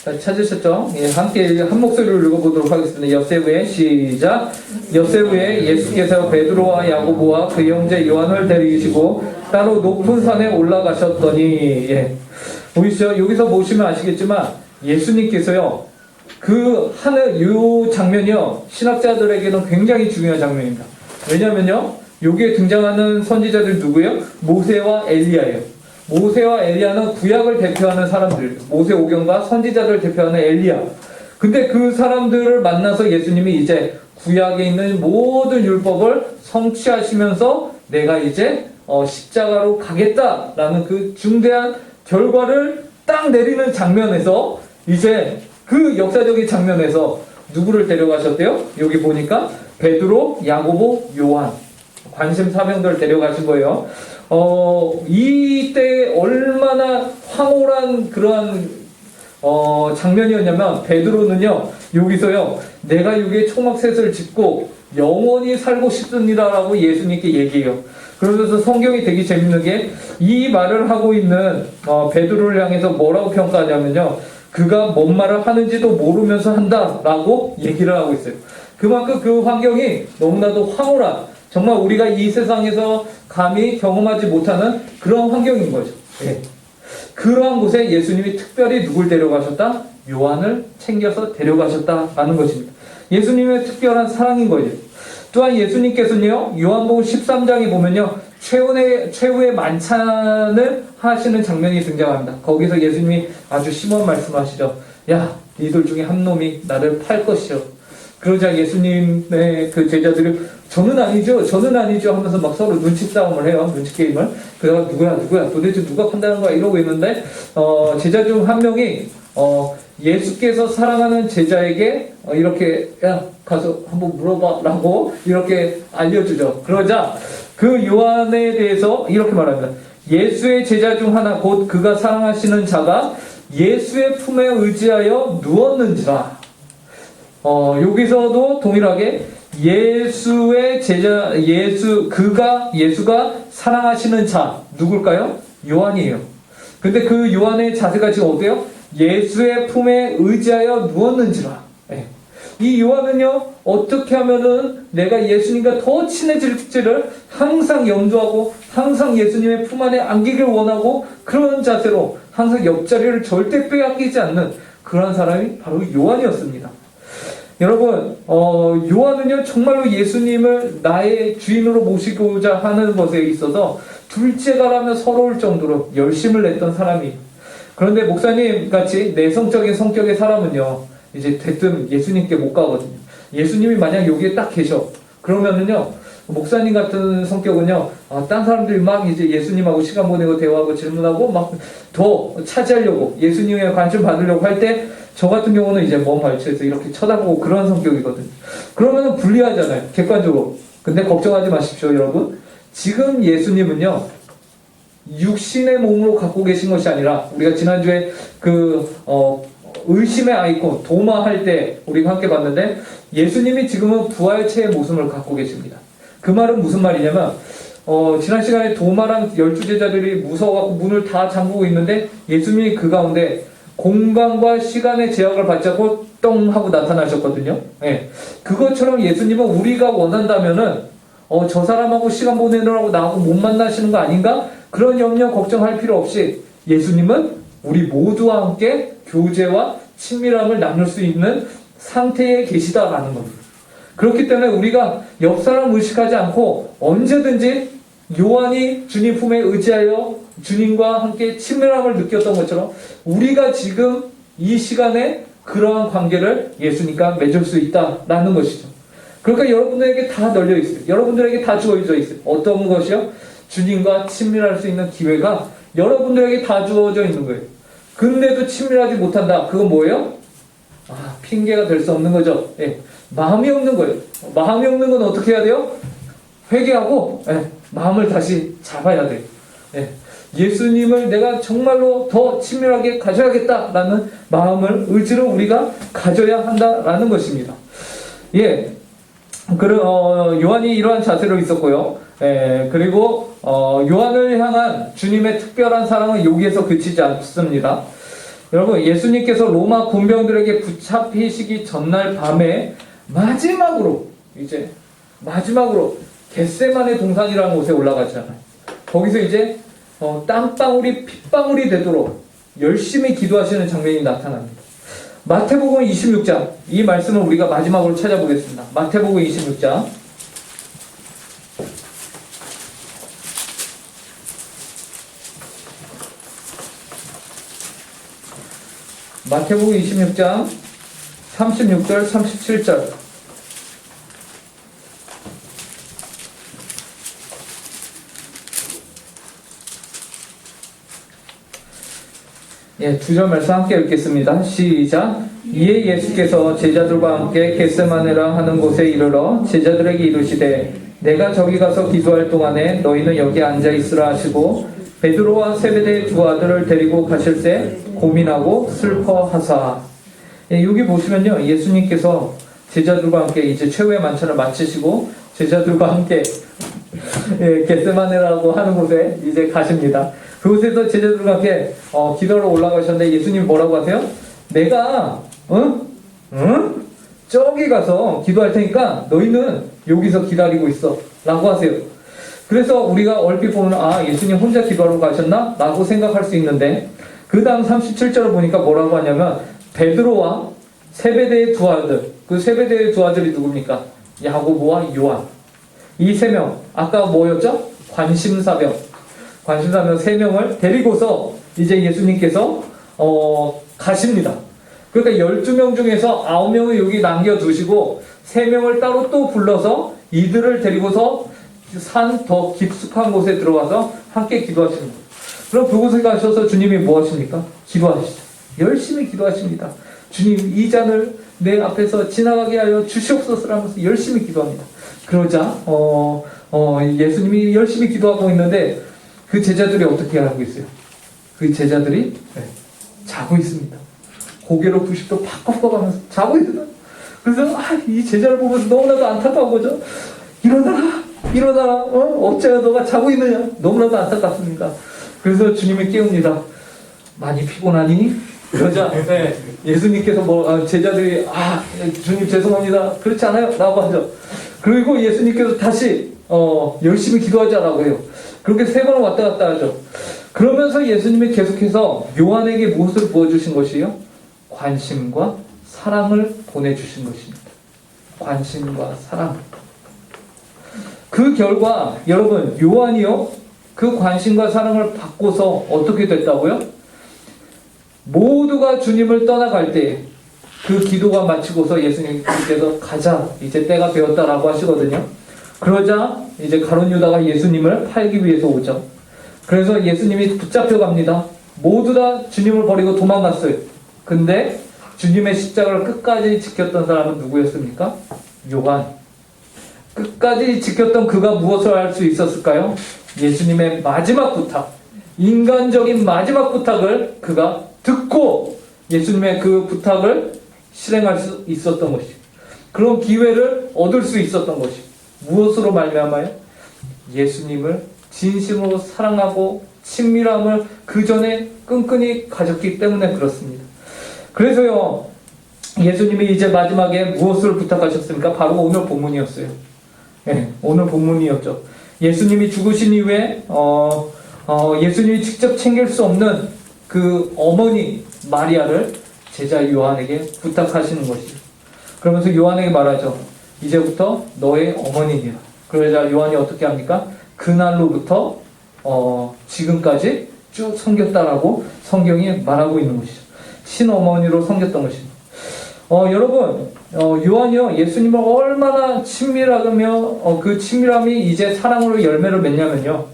자, 찾으셨죠? 함께 한 목소리로 읽어보도록 하겠습니다. 엿새부에 시작. 엿새부에 예수께서 베드로와 야고보와 그 형제 요한을 데리시고 따로 높은 산에 올라가셨더니, 보이시죠? 여기서 보시면 아시겠지만 예수님께서요 그 하늘 요 장면이요 신학자들에게는 굉장히 중요한 장면입니다. 왜냐면요 여기에 등장하는 선지자들 누구예요? 모세와 엘리야예요. 모세와 엘리야는 구약을 대표하는 사람들, 모세오경과 선지자들을 대표하는 엘리야. 근데 그 사람들을 만나서 예수님이 이제 구약에 있는 모든 율법을 성취하시면서 내가 이제 십자가로 가겠다라는 그 중대한 결과를 딱 내리는 장면에서 이제 그 역사적인 장면에서 누구를 데려가셨대요? 여기 보니까 베드로, 야고보, 요한 관심 사명들 데려가신 거예요. 이때 얼마나 황홀한 그러한 장면이었냐면 베드로는요 여기서요 내가 여기에 초막셋을 짓고 영원히 살고 싶습니다라고 예수님께 얘기해요. 그러면서 성경이 되게 재밌는 게 이 말을 하고 있는 베드로를 향해서 뭐라고 평가하냐면요 그가 뭔 말을 하는지도 모르면서 한다라고 얘기를 하고 있어요. 그만큼 그 환경이 너무나도 황홀한 정말 우리가 이 세상에서 감히 경험하지 못하는 그런 환경인 거죠. 예. 그러한 곳에 예수님이 특별히 누굴 데려가셨다? 요한을 챙겨서 데려가셨다라는 것입니다. 예수님의 특별한 사랑인 거죠. 또한 예수님께서는요, 요한복음 13장에 보면요, 최후의 만찬을 하시는 장면이 등장합니다. 거기서 예수님이 아주 심한 말씀하시죠. 야, 니들 중에 한 놈이 나를 팔 것이요. 그러자 예수님의 그 제자들이 저는 아니죠 하면서 막 서로 눈치 싸움을 해요. 눈치 게임을. 그래서 누구야 도대체 누가 판다는 거야 이러고 있는데 제자 중 한 명이 예수께서 사랑하는 제자에게 이렇게 야 가서 한번 물어봐라고 이렇게 알려주죠. 그러자 그 요한에 대해서 이렇게 말합니다. 예수의 제자 중 하나 곧 그가 사랑하시는 자가 예수의 품에 의지하여 누웠는지라. 여기서도 동일하게 예수의 제자, 예수가 사랑하시는 자, 누굴까요? 요한이에요. 근데 그 요한의 자세가 지금 어때요? 예수의 품에 의지하여 누웠는지라. 네. 이 요한은요, 어떻게 하면은 내가 예수님과 더 친해질지를 항상 염두하고, 항상 예수님의 품 안에 안기길 원하고, 그런 자세로 항상 옆자리를 절대 빼앗기지 않는 그런 사람이 바로 요한이었습니다. 여러분, 요한은요, 정말로 예수님을 나의 주인으로 모시고자 하는 것에 있어서 둘째가라면 서러울 정도로 열심을 냈던 사람이. 그런데 목사님 같이 내성적인 성격의 사람은요, 이제 대뜸 예수님께 못 가거든요. 예수님이 만약 여기에 딱 계셔. 그러면은요, 목사님 같은 성격은요, 딴 사람들이 막 이제 예수님하고 시간 보내고 대화하고 질문하고 막 더 차지하려고 예수님의 관심 받으려고 할 때 저 같은 경우는 이제 먼 발치에서 이렇게 쳐다보고 그런 성격이거든요. 그러면은 불리하잖아요. 객관적으로. 근데 걱정하지 마십시오, 여러분. 지금 예수님은요, 육신의 몸으로 갖고 계신 것이 아니라 우리가 지난주에 의심의 아이콘 도마 할 때 우리가 함께 봤는데 예수님이 지금은 부활체의 모습을 갖고 계십니다. 그 말은 무슨 말이냐면 지난 시간에 도마랑 12제자들이 무서워갖고 문을 다 잠그고 있는데 예수님이 그 가운데 공간과 시간의 제약을 받지 않고 똥 하고 나타나셨거든요. 네. 그것처럼 예수님은 우리가 원한다면은 저 사람하고 시간 보내느라고 나하고 못 만나시는 거 아닌가? 그런 염려 걱정할 필요 없이 예수님은 우리 모두와 함께 교제와 친밀함을 나눌 수 있는 상태에 계시다라는 겁니다. 그렇기 때문에 우리가 옆 사람 의식하지 않고 언제든지 요한이 주님 품에 의지하여 주님과 함께 친밀함을 느꼈던 것처럼 우리가 지금 이 시간에 그러한 관계를 예수님과 맺을 수 있다라는 것이죠. 그러니까 여러분들에게 다 널려 있어요. 여러분들에게 다 주어져 있어요. 어떤 것이요? 주님과 친밀할 수 있는 기회가 여러분들에게 다 주어져 있는 거예요. 근데도 친밀하지 못한다. 그건 뭐예요? 핑계가 될 수 없는 거죠. 예. 마음이 없는 거예요. 마음이 없는 건 어떻게 해야 돼요? 회개하고 마음을 다시 잡아야 돼요. 예수님을 내가 정말로 더 친밀하게 가져야겠다라는 마음을 의지를 우리가 가져야 한다라는 것입니다. 예, 요한이 이러한 자세로 있었고요. 그리고 요한을 향한 주님의 특별한 사랑은 여기에서 그치지 않습니다. 여러분, 예수님께서 로마 군병들에게 붙잡히시기 전날 밤에 마지막으로 겟세마네 동산이라는 곳에 올라가잖아요. 거기서 이제 땀방울이 핏방울이 되도록 열심히 기도하시는 장면이 나타납니다. 마태복음 26장, 이 말씀을 우리가 마지막으로 찾아보겠습니다. 마태복음 26장. 마태복음 26장 36절 37절. 예, 두 절 말씀 함께 읽겠습니다. 시작. 이에 예수께서 제자들과 함께 겟세마네라 하는 곳에 이르러 제자들에게 이르시되 내가 저기 가서 기도할 동안에 너희는 여기 앉아 있으라 하시고 베드로와 세베대의 두 아들을 데리고 가실새 고민하고 슬퍼하사. 여기 보시면요, 예수님께서 제자들과 함께 이제 최후의 만찬을 마치시고 제자들과 함께 겟세마네라고 하는 곳에 이제 가십니다. 그곳에서 제자들과 함께 기도하러 올라가셨는데 예수님이 뭐라고 하세요? 내가 저기 가서 기도할 테니까 너희는 여기서 기다리고 있어 라고 하세요. 그래서 우리가 얼핏 보면 예수님 혼자 기도하러 가셨나? 라고 생각할 수 있는데 그 다음 37절을 보니까 뭐라고 하냐면 베드로와 세베대의 두 아들, 그 세베대의 두 아들이 누굽니까? 야고보와 요한. 이 세 명, 아까 뭐였죠? 관심사병 3명을 데리고서 이제 예수님께서 가십니다. 그러니까 12명 중에서 9명을 여기 남겨두시고 3명을 따로 또 불러서 이들을 데리고서 산 더 깊숙한 곳에 들어가서 함께 기도하십니다. 그럼 그곳에 가셔서 주님이 뭐 하십니까? 기도하시죠. 열심히 기도하십니다. 주님, 이 잔을 내 앞에서 지나가게 하여 주시옵소서라면서 열심히 기도합니다. 그러자 예수님이 열심히 기도하고 있는데 그 제자들이 어떻게 하고 있어요? 그 제자들이 자고 있습니다. 고개로 90도 팍 꺾어가면서 자고 있어요. 그래서 이 제자를 보면서 너무나도 안타까운 거죠. 일어나라. 어째야 너가 자고 있느냐. 너무나도 안타깝습니다. 그래서 주님이 깨웁니다. 많이 피곤하니? 그러자 예수님께서 제자들이 주님 죄송합니다. 그렇지 않아요? 라고 하죠. 그리고 예수님께서 다시 열심히 기도하자라고 해요. 그렇게 3번 왔다 갔다 하죠. 그러면서 예수님이 계속해서 요한에게 무엇을 부어주신 것이요? 관심과 사랑을 보내주신 것입니다. 관심과 사랑. 그 결과 여러분, 요한이요, 그 관심과 사랑을 받고서 어떻게 됐다고요? 모두가 주님을 떠나갈 때 그 기도가 마치고서 예수님께서 가자, 이제 때가 되었다라고 하시거든요. 그러자 이제 가룟 유다가 예수님을 팔기 위해서 오죠. 그래서 예수님이 붙잡혀 갑니다. 모두 다 주님을 버리고 도망갔어요. 근데 주님의 십자가를 끝까지 지켰던 사람은 누구였습니까? 요한. 끝까지 지켰던 그가 무엇을 할 수 있었을까요? 예수님의 마지막 부탁, 인간적인 마지막 부탁을 그가 듣고 예수님의 그 부탁을 실행할 수 있었던 것이죠. 그런 기회를 얻을 수 있었던 것이죠. 무엇으로 말미암아요? 예수님을 진심으로 사랑하고 친밀함을 그 전에 끈끈이 가졌기 때문에 그렇습니다. 그래서요, 예수님이 이제 마지막에 무엇을 부탁하셨습니까? 바로 오늘 본문이었어요. 오늘 본문이었죠. 예수님이 죽으신 이후에 예수님이 직접 챙길 수 없는 그 어머니 마리아를 제자 요한에게 부탁하시는 것이죠. 그러면서 요한에게 말하죠. 이제부터 너의 어머니니라. 그러자 요한이 어떻게 합니까? 그날로부터 지금까지 쭉 섬겼다라고 성경이 말하고 있는 것이죠. 신어머니로 섬겼던 것입니다. 여러분, 요한이요, 예수님을 얼마나 친밀하며 그 친밀함이 이제 사랑으로 열매를 맺냐면요,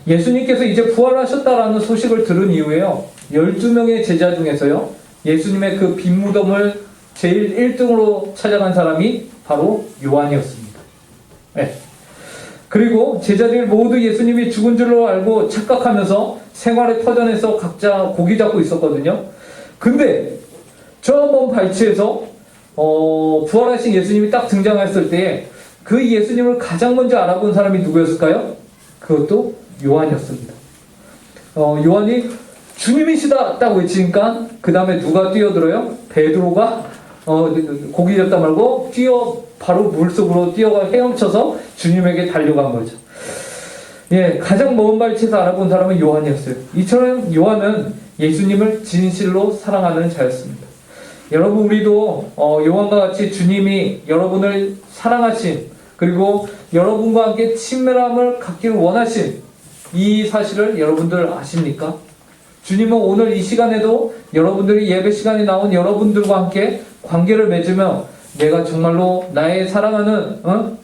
예수님께서 이제 부활하셨다라는 소식을 들은 이후에요, 12명의 제자 중에서요, 예수님의 그 빈 무덤을 제일 1등으로 찾아간 사람이 바로 요한이었습니다. 그리고 제자들이 모두 예수님이 죽은 줄로 알고 착각하면서 생활의 터전에서 각자 고기 잡고 있었거든요. 근데 저 먼 발치에서 부활하신 예수님이 딱 등장했을 때 그 예수님을 가장 먼저 알아본 사람이 누구였을까요? 그것도 요한이었습니다. 요한이 주님이시다 딱 외치니까 그 다음에 누가 뛰어들어요? 베드로가 고기 잡다 말고 바로 물속으로 뛰어가 헤엄쳐서 주님에게 달려간 거죠. 가장 먼 발치에서 알아본 사람은 요한이었어요. 이처럼 요한은 예수님을 진실로 사랑하는 자였습니다. 여러분, 우리도 요한과 같이 주님이 여러분을 사랑하신, 그리고 여러분과 함께 친밀함을 갖기를 원하신 이 사실을 여러분들 아십니까? 주님은 오늘 이 시간에도 여러분들이 예배 시간에 나온 여러분들과 함께 관계를 맺으며 내가 정말로 나의 사랑하는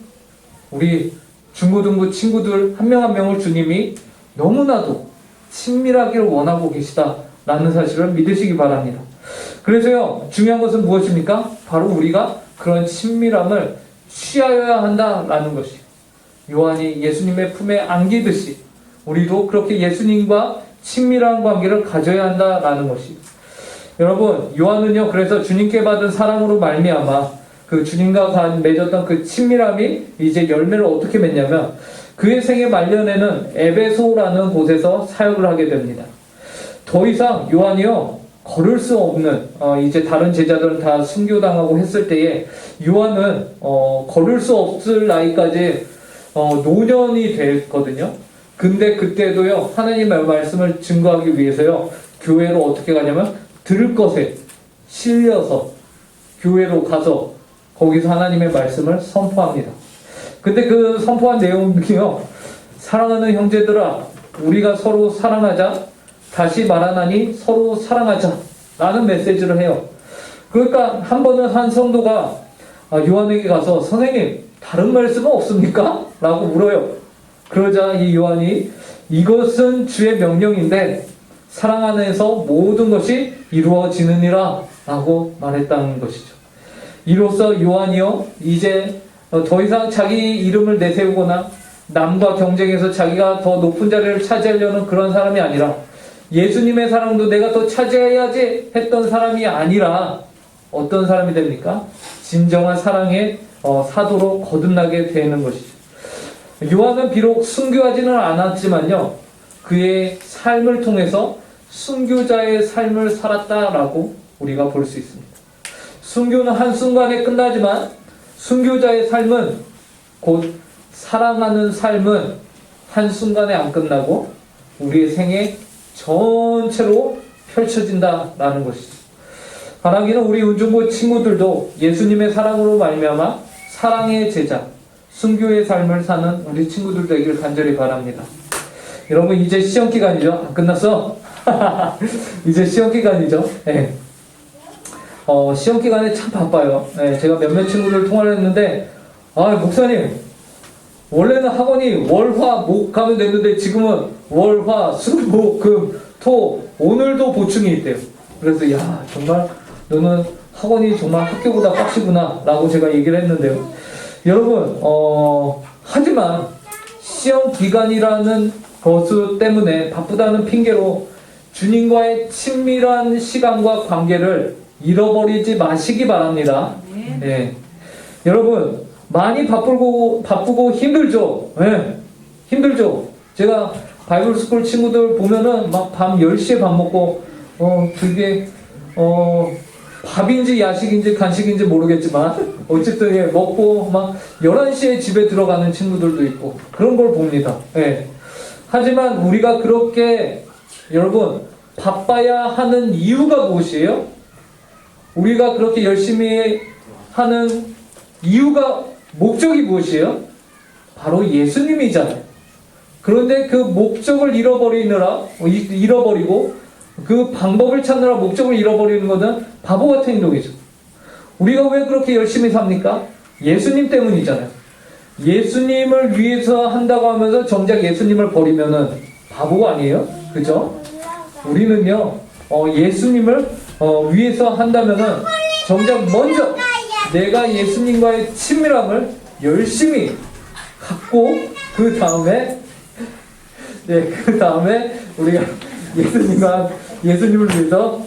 우리 중고등부 친구들 한 명 한 명을 주님이 너무나도 친밀하기를 원하고 계시다라는 사실을 믿으시기 바랍니다. 그래서요, 중요한 것은 무엇입니까? 바로 우리가 그런 친밀함을 취하여야 한다라는 것이. 요한이 예수님의 품에 안기듯이 우리도 그렇게 예수님과 친밀한 관계를 가져야 한다라는 것이. 여러분, 요한은요, 그래서 주님께 받은 사랑으로 말미암아 그 주님과 맺었던 그 친밀함이 이제 열매를 어떻게 맺냐면 그의 생애 말년에는 에베소라는 곳에서 사역을 하게 됩니다. 더 이상 요한이요, 걸을 수 없는, 이제 다른 제자들은 다 순교당하고 했을 때에 요한은 걸을 수 없을 나이까지 노년이 됐거든요. 근데 그때도요, 하나님의 말씀을 증거하기 위해서요, 교회로 어떻게 가냐면 들을 것에 실려서 교회로 가서 거기서 하나님의 말씀을 선포합니다. 근데 그 선포한 내용이요, 사랑하는 형제들아, 우리가 서로 사랑하자. 다시 말하나니 서로 사랑하자. 라는 메시지를 해요. 그러니까 한 번은 한 성도가 요한에게 가서 선생님, 다른 말씀은 없습니까? 라고 물어요. 그러자 이 요한이 이것은 주의 명령인데 사랑 안에서 모든 것이 이루어지느니라 라고 말했다는 것이죠. 이로써 요한이요, 이제 더 이상 자기 이름을 내세우거나 남과 경쟁해서 자기가 더 높은 자리를 차지하려는 그런 사람이 아니라 예수님의 사랑도 내가 더 차지해야지 했던 사람이 아니라 어떤 사람이 됩니까? 진정한 사랑의 사도로 거듭나게 되는 것이죠. 요한은 비록 순교하지는 않았지만요, 그의 삶을 통해서 순교자의 삶을 살았다라고 우리가 볼 수 있습니다. 순교는 한순간에 끝나지만 순교자의 삶은 곧 사랑하는 삶은 한순간에 안 끝나고 우리의 생애 전체로 펼쳐진다라는 것이죠. 바라기는 우리 운중고 친구들도 예수님의 사랑으로 말미암아 사랑의 제자, 순교의 삶을 사는 우리 친구들 되길 간절히 바랍니다. 여러분, 이제 시험 기간이죠? 안 끝났어? 이제 시험 기간이죠? 네. 시험 기간에 참 바빠요. 네, 제가 몇몇 친구들 통화를 했는데, 목사님, 원래는 학원이 월, 화, 목 가면 됐는데 지금은 월, 화, 수, 목, 금, 토, 오늘도 보충이 있대요. 그래서 야, 정말 너는 학원이 정말 학교보다 빡시구나 라고 제가 얘기를 했는데요. 여러분, 하지만 시험 기간이라는 것 때문에 바쁘다는 핑계로 주님과의 친밀한 시간과 관계를 잃어버리지 마시기 바랍니다. 네. 여러분, 많이 바쁘고 힘들죠? 네. 힘들죠? 제가 바이블 스쿨 친구들 보면은 막 밤 10시에 밥 먹고, 그게, 밥인지 야식인지 간식인지 모르겠지만, 어쨌든, 예, 먹고 막 11시에 집에 들어가는 친구들도 있고, 그런 걸 봅니다. 예. 하지만 우리가 그렇게, 여러분, 바빠야 하는 이유가 무엇이에요? 우리가 그렇게 열심히 하는 이유가, 목적이 무엇이에요? 바로 예수님이잖아요. 그런데 그 목적을 잃어버리고 그 방법을 찾느라 목적을 잃어버리는 것은 바보 같은 행동이죠. 우리가 왜 그렇게 열심히 삽니까? 예수님 때문이잖아요. 예수님을 위해서 한다고 하면서 정작 예수님을 버리면은 바보 아니에요? 그죠? 우리는요, 예수님을 위해서 한다면은 정작 먼저 내가 예수님과의 친밀함을 열심히 갖고 그 다음에 우리가 예수님을 위해서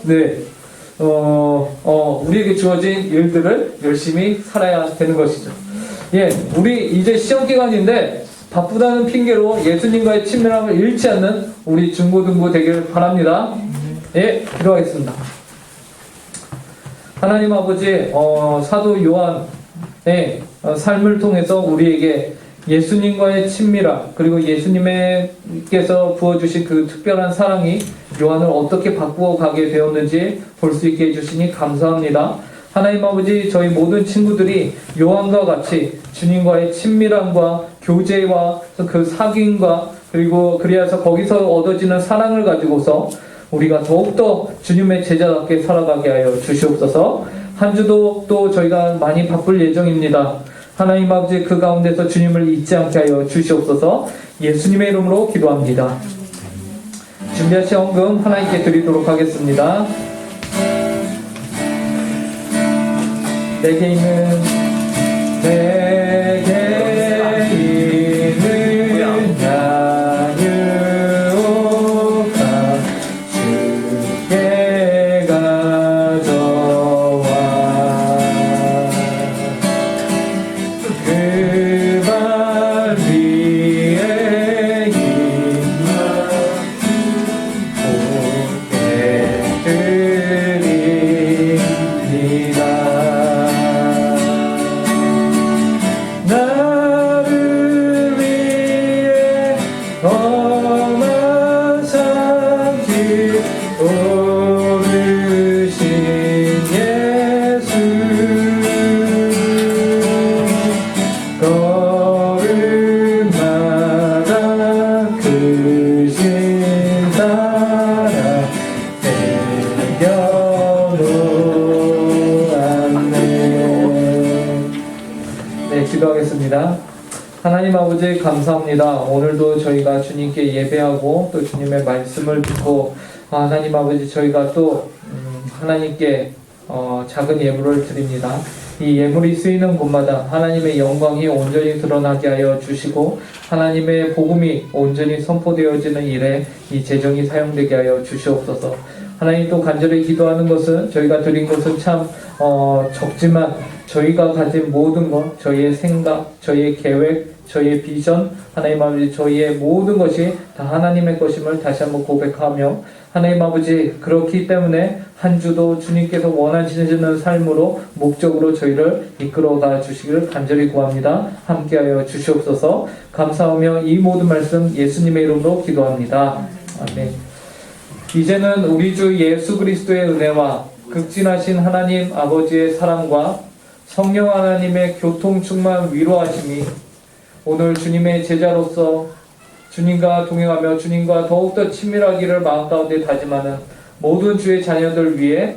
우리에게 주어진 일들을 열심히 살아야 되는 것이죠. 예, 우리 이제 시험 기간인데 바쁘다는 핑계로 예수님과의 친밀함을 잃지 않는 우리 중고등부 되길 바랍니다. 예, 기도하겠습니다. 하나님 아버지, 사도 요한의 삶을 통해서 우리에게 예수님과의 친밀함, 그리고 예수님께서 부어주신 그 특별한 사랑이 요한을 어떻게 바꾸어 가게 되었는지 볼 수 있게 해주시니 감사합니다. 하나님 아버지, 저희 모든 친구들이 요한과 같이 주님과의 친밀함과 교제와 그 사귐과 그리고 그리하여서 거기서 얻어지는 사랑을 가지고서 우리가 더욱더 주님의 제자답게 살아가게 하여 주시옵소서. 한 주도 또 저희가 많이 바쁠 예정입니다. 하나님 아버지, 그 가운데서 주님을 잊지 않게 하여 주시옵소서. 예수님의 이름으로 기도합니다. 준비하신 헌금 하나님께 드리도록 하겠습니다. 내게 있는 기도하겠습니다. 하나님 아버지 감사합니다. 오늘도 저희가 주님께 예배하고 또 주님의 말씀을 듣고 하나님 아버지 저희가 또 하나님께 작은 예물을 드립니다. 이 예물이 쓰이는 곳마다 하나님의 영광이 온전히 드러나게 하여 주시고 하나님의 복음이 온전히 선포되어지는 일에 이 재정이 사용되게 하여 주시옵소서. 하나님 또 간절히 기도하는 것은 저희가 드린 것은 참 적지만 저희가 가진 모든 것, 저희의 생각, 저희의 계획, 저희의 비전, 하나님 아버지 저희의 모든 것이 다 하나님의 것임을 다시 한번 고백하며 하나님 아버지 그렇기 때문에 한 주도 주님께서 원하시는 삶으로 목적으로 저희를 이끌어가 주시기를 간절히 구합니다. 함께하여 주시옵소서. 감사하며 이 모든 말씀 예수님의 이름으로 기도합니다. 아멘. 이제는 우리 주 예수 그리스도의 은혜와 극진하신 하나님 아버지의 사랑과 성령 하나님의 교통 충만 위로하심이 오늘 주님의 제자로서 주님과 동행하며 주님과 더욱더 친밀하기를 마음 가운데 다짐하는 모든 주의 자녀들 위해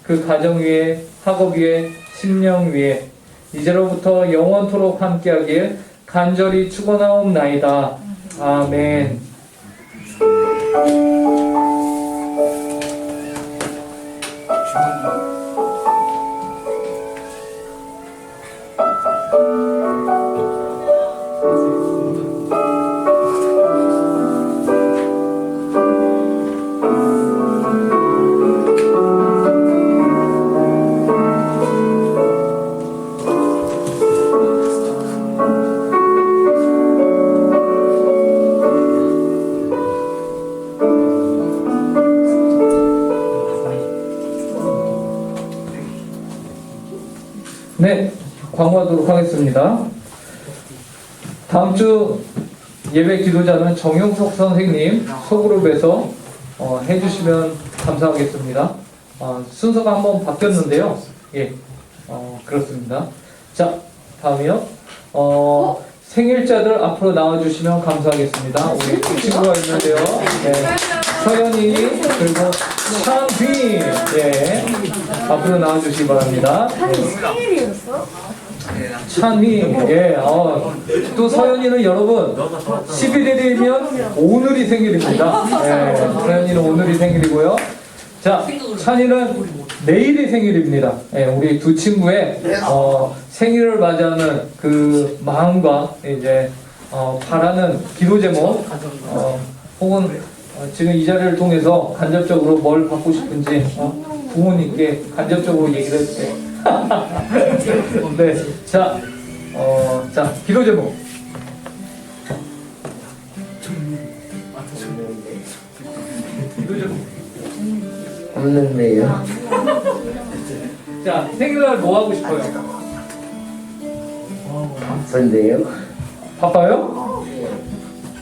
그 가정 위에 학업 위에 심령 위에 이제로부터 영원토록 함께하길 간절히 축원하옵나이다. 아멘. 네, 광고하도록 하겠습니다. 다음 주 예배 기도자는 정용석 선생님 소그룹에서 해주시면 감사하겠습니다. 순서가 한번 바뀌었는데요. 예, 그렇습니다. 자, 다음이요. 생일자들 앞으로 나와주시면 감사하겠습니다. 우리 친구가 있는데요. 네, 서연이 그리고 찬휘 예, 앞으로 나와주시기 바랍니다. 생일이었어? 찬휘 예, 또 서연이는 여러분 11일이면 오늘이 생일입니다. 예, 서연이는 오늘이 생일이고요. 자, 찬이는 내일이 생일입니다. 예, 우리 두 친구의 생일을 맞이하는 그 마음과 이제 바라는 기도 제목 혹은 지금 이 자리를 통해서 간접적으로 뭘 받고 싶은지 부모님께 간접적으로 얘기를 해주세요. 네, 자, 자 기도 제목. 기도 제목. 없는데요. 자, 생일날 뭐 하고 싶어요? 바쁜데요. 바빠요?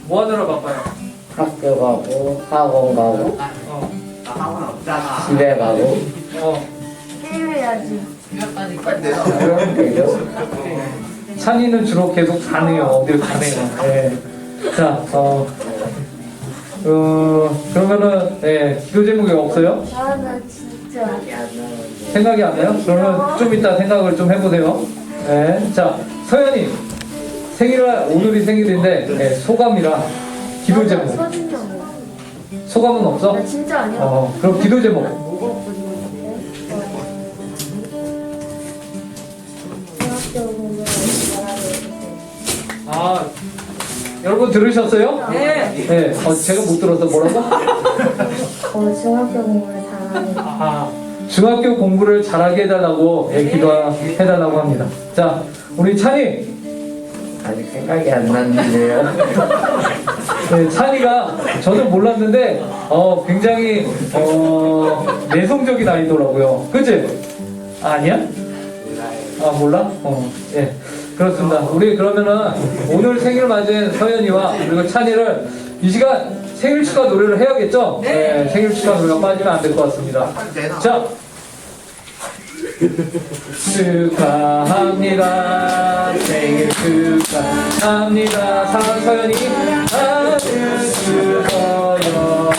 뭐 하느라 바빠요? 학교 가고 학원 가고 어, 집에 가고 게임해야지. 그러면 되죠. 찬이는 주로 계속 가네요. 어딜 가네요. 네. 자, 그러면은 기도 제목이 없어요? 나는 진짜 생각이 안 나요? 그러면 좀 이따 생각을 좀 해보세요. 네. 자, 서연이 생일날 오늘이 생일인데 소감이랑 기도 제목. 소감은 없어? 나 진짜 아니야. 그럼 기도 제목. 여러분 들으셨어요? 네. 네. 제가 못 들어서 뭐라고? 중학교 공부를 잘하는. 중학교 공부를 잘하게 해달라고 기도해달라고 합니다. 자, 우리 찬이. 아직 생각이 안 났는데요. 네, 찬이가 저는 몰랐는데 굉장히 내성적인 아이더라고요. 그치? 아니야? 몰라? 예. 그렇습니다. 우리 그러면은 오늘 생일 맞은 서연이와 그리고 찬이를 이 시간 생일 축하 노래를 해야겠죠? 네. 생일 축하 노래가 빠지면 안 될 것 같습니다. 자. 축하합니다. 생일 축하합니다. 사랑하는 서연이 아들 수서연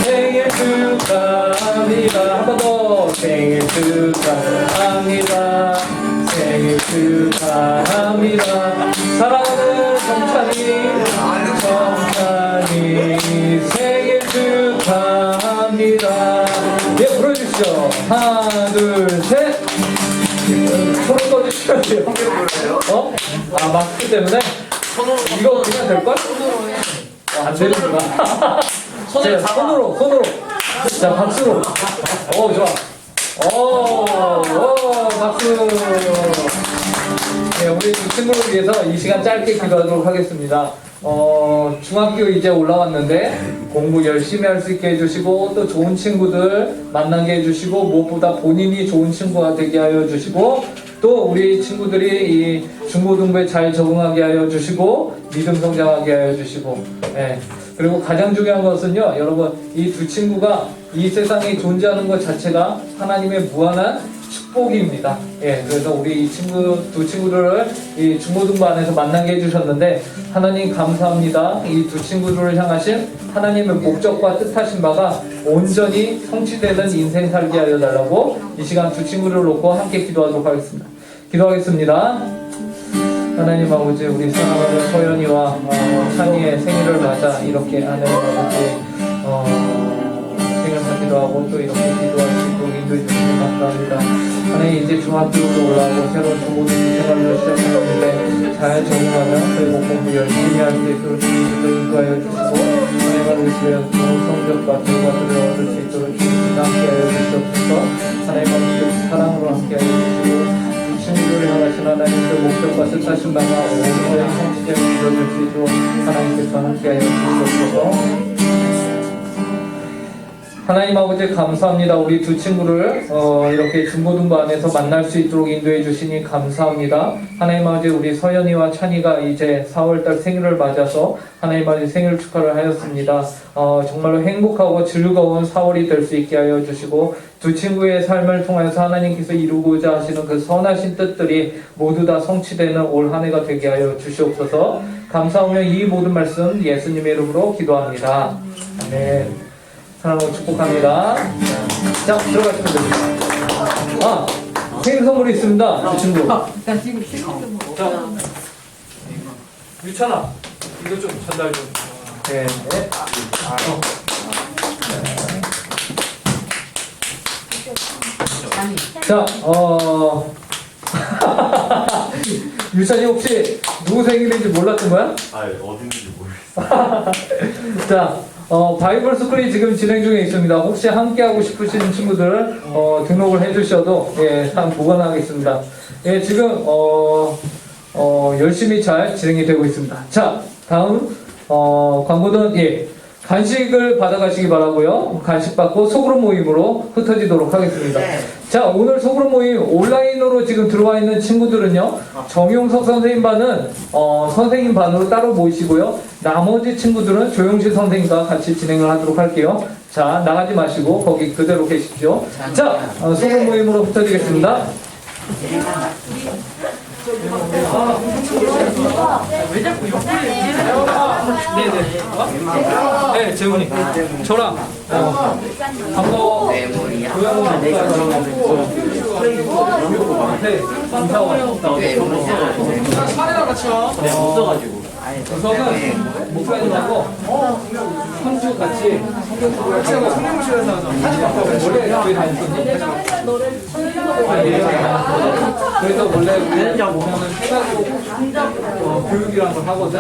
생일 축하합니다. 한 번 더 생일 축하합니다. 생일 생일 축하합니다. 사랑하는 정찬이 생일 축하합니다. 예, 불러주시죠. 하나, 둘, 셋. 손을 꺼주시면 돼요. 어? 아, 마스크 때문에? 이거 그냥 될걸? 안 되는구나. 손으로. 자, 박수로. 좋아. 박수. 네, 우리 친구를 위해서 이 시간 짧게 기도하도록 하겠습니다. 중학교 이제 올라왔는데 공부 열심히 할 수 있게 해주시고 또 좋은 친구들 만나게 해주시고 무엇보다 본인이 좋은 친구가 되게 하여 주시고 또 우리 친구들이 이 중고등부에 잘 적응하게 하여 주시고 믿음 성장하게 하여 주시고 그리고 가장 중요한 것은요 여러분 이 두 친구가 이 세상에 존재하는 것 자체가 하나님의 무한한 축복입니다. 그래서 우리 이 두 친구들을 이 중고등부 안에서 만나게 해주셨는데 하나님 감사합니다. 이 두 친구들을 향하신 하나님의 목적과 뜻하신 바가 온전히 성취되는 인생 살게 하여 달라고 이 시간 두 친구를 놓고 함께 기도하도록 하겠습니다. 기도하겠습니다. 하나님 아버지 우리 사랑하는 서연이와 찬이의 생일을 맞아 이렇게 하나님 아버지 생일 파티도 하고 또 이렇게 기도할 수 있도록 인도해 주시면 감사합니다. 하나님 이제 중학교로 올라오고 새로운 중고등부 생활을 시작하는데 잘 적응하며 그리고 공부 열심히 할 수 있도록 주님께서 인도하여 주시고 하나님 아버지 좋은 성적과 결과들을 얻을 수 있도록 주님께서 함께하여 주시옵소서. 하나님 아버지 사랑으로 함께하여 주시고 친구를 향하신 하나님의 목적과 뜻하신 바가 온전히 성취되는 이루어질 수 있도록 하나님께서 함께하여 주시옵소서. 하나님 아버지 감사합니다. 우리 두 친구를 이렇게 중고등부 안에서 만날 수 있도록 인도해 주시니 감사합니다. 하나님 아버지 우리 서연이와 찬이가 이제 4월달 생일을 맞아서 하나님 아버지 생일 축하를 하였습니다. 정말로 행복하고 즐거운 4월이 될 수 있게 하여 주시고 두 친구의 삶을 통해서 하나님께서 이루고자 하시는 그 선하신 뜻들이 모두 다 성취되는 올 한 해가 되게 하여 주시옵소서. 감사하며 이 모든 말씀 예수님의 이름으로 기도합니다. 아멘. 사랑으로 축복합니다. 자, 들어가시면 됩니다. 생일 선물이 있습니다. 두 친구. 자, 유찬아, 이거 좀 전달 좀. 네. 자, 유찬이 혹시 누구 생일인지 몰랐던 거야? 어딘지 모르겠어요. 자, 바이블 스쿨이 지금 진행 중에 있습니다. 혹시 함께 하고 싶으신 친구들 등록을 해주셔도 상 보관하겠습니다. 지금 열심히 잘 진행이 되고 있습니다. 자, 다음 광고는 간식을 받아가시기 바라고요. 간식 받고 소그룹 모임으로 흩어지도록 하겠습니다. 자, 오늘 소그룹 모임 온라인으로 지금 들어와 있는 친구들은요. 정용석 선생님 반은 선생님 반으로 따로 모이시고요. 나머지 친구들은 조영실 선생님과 같이 진행을 하도록 할게요. 자, 나가지 마시고 거기 그대로 계십시오. 자, 소그룹 모임으로 흩어지겠습니다. 왜 자꾸 옆으로 네, 재훈이. 저랑 반가워. 사례랑 같이 와. 네, 없어가지고. 우선은 목사님하고 형수 같이 성령실에서 하자. 원래 교회 다녔었니? 그래서 원래 우리 보면은 해가지고 교육이라는 걸 하거든.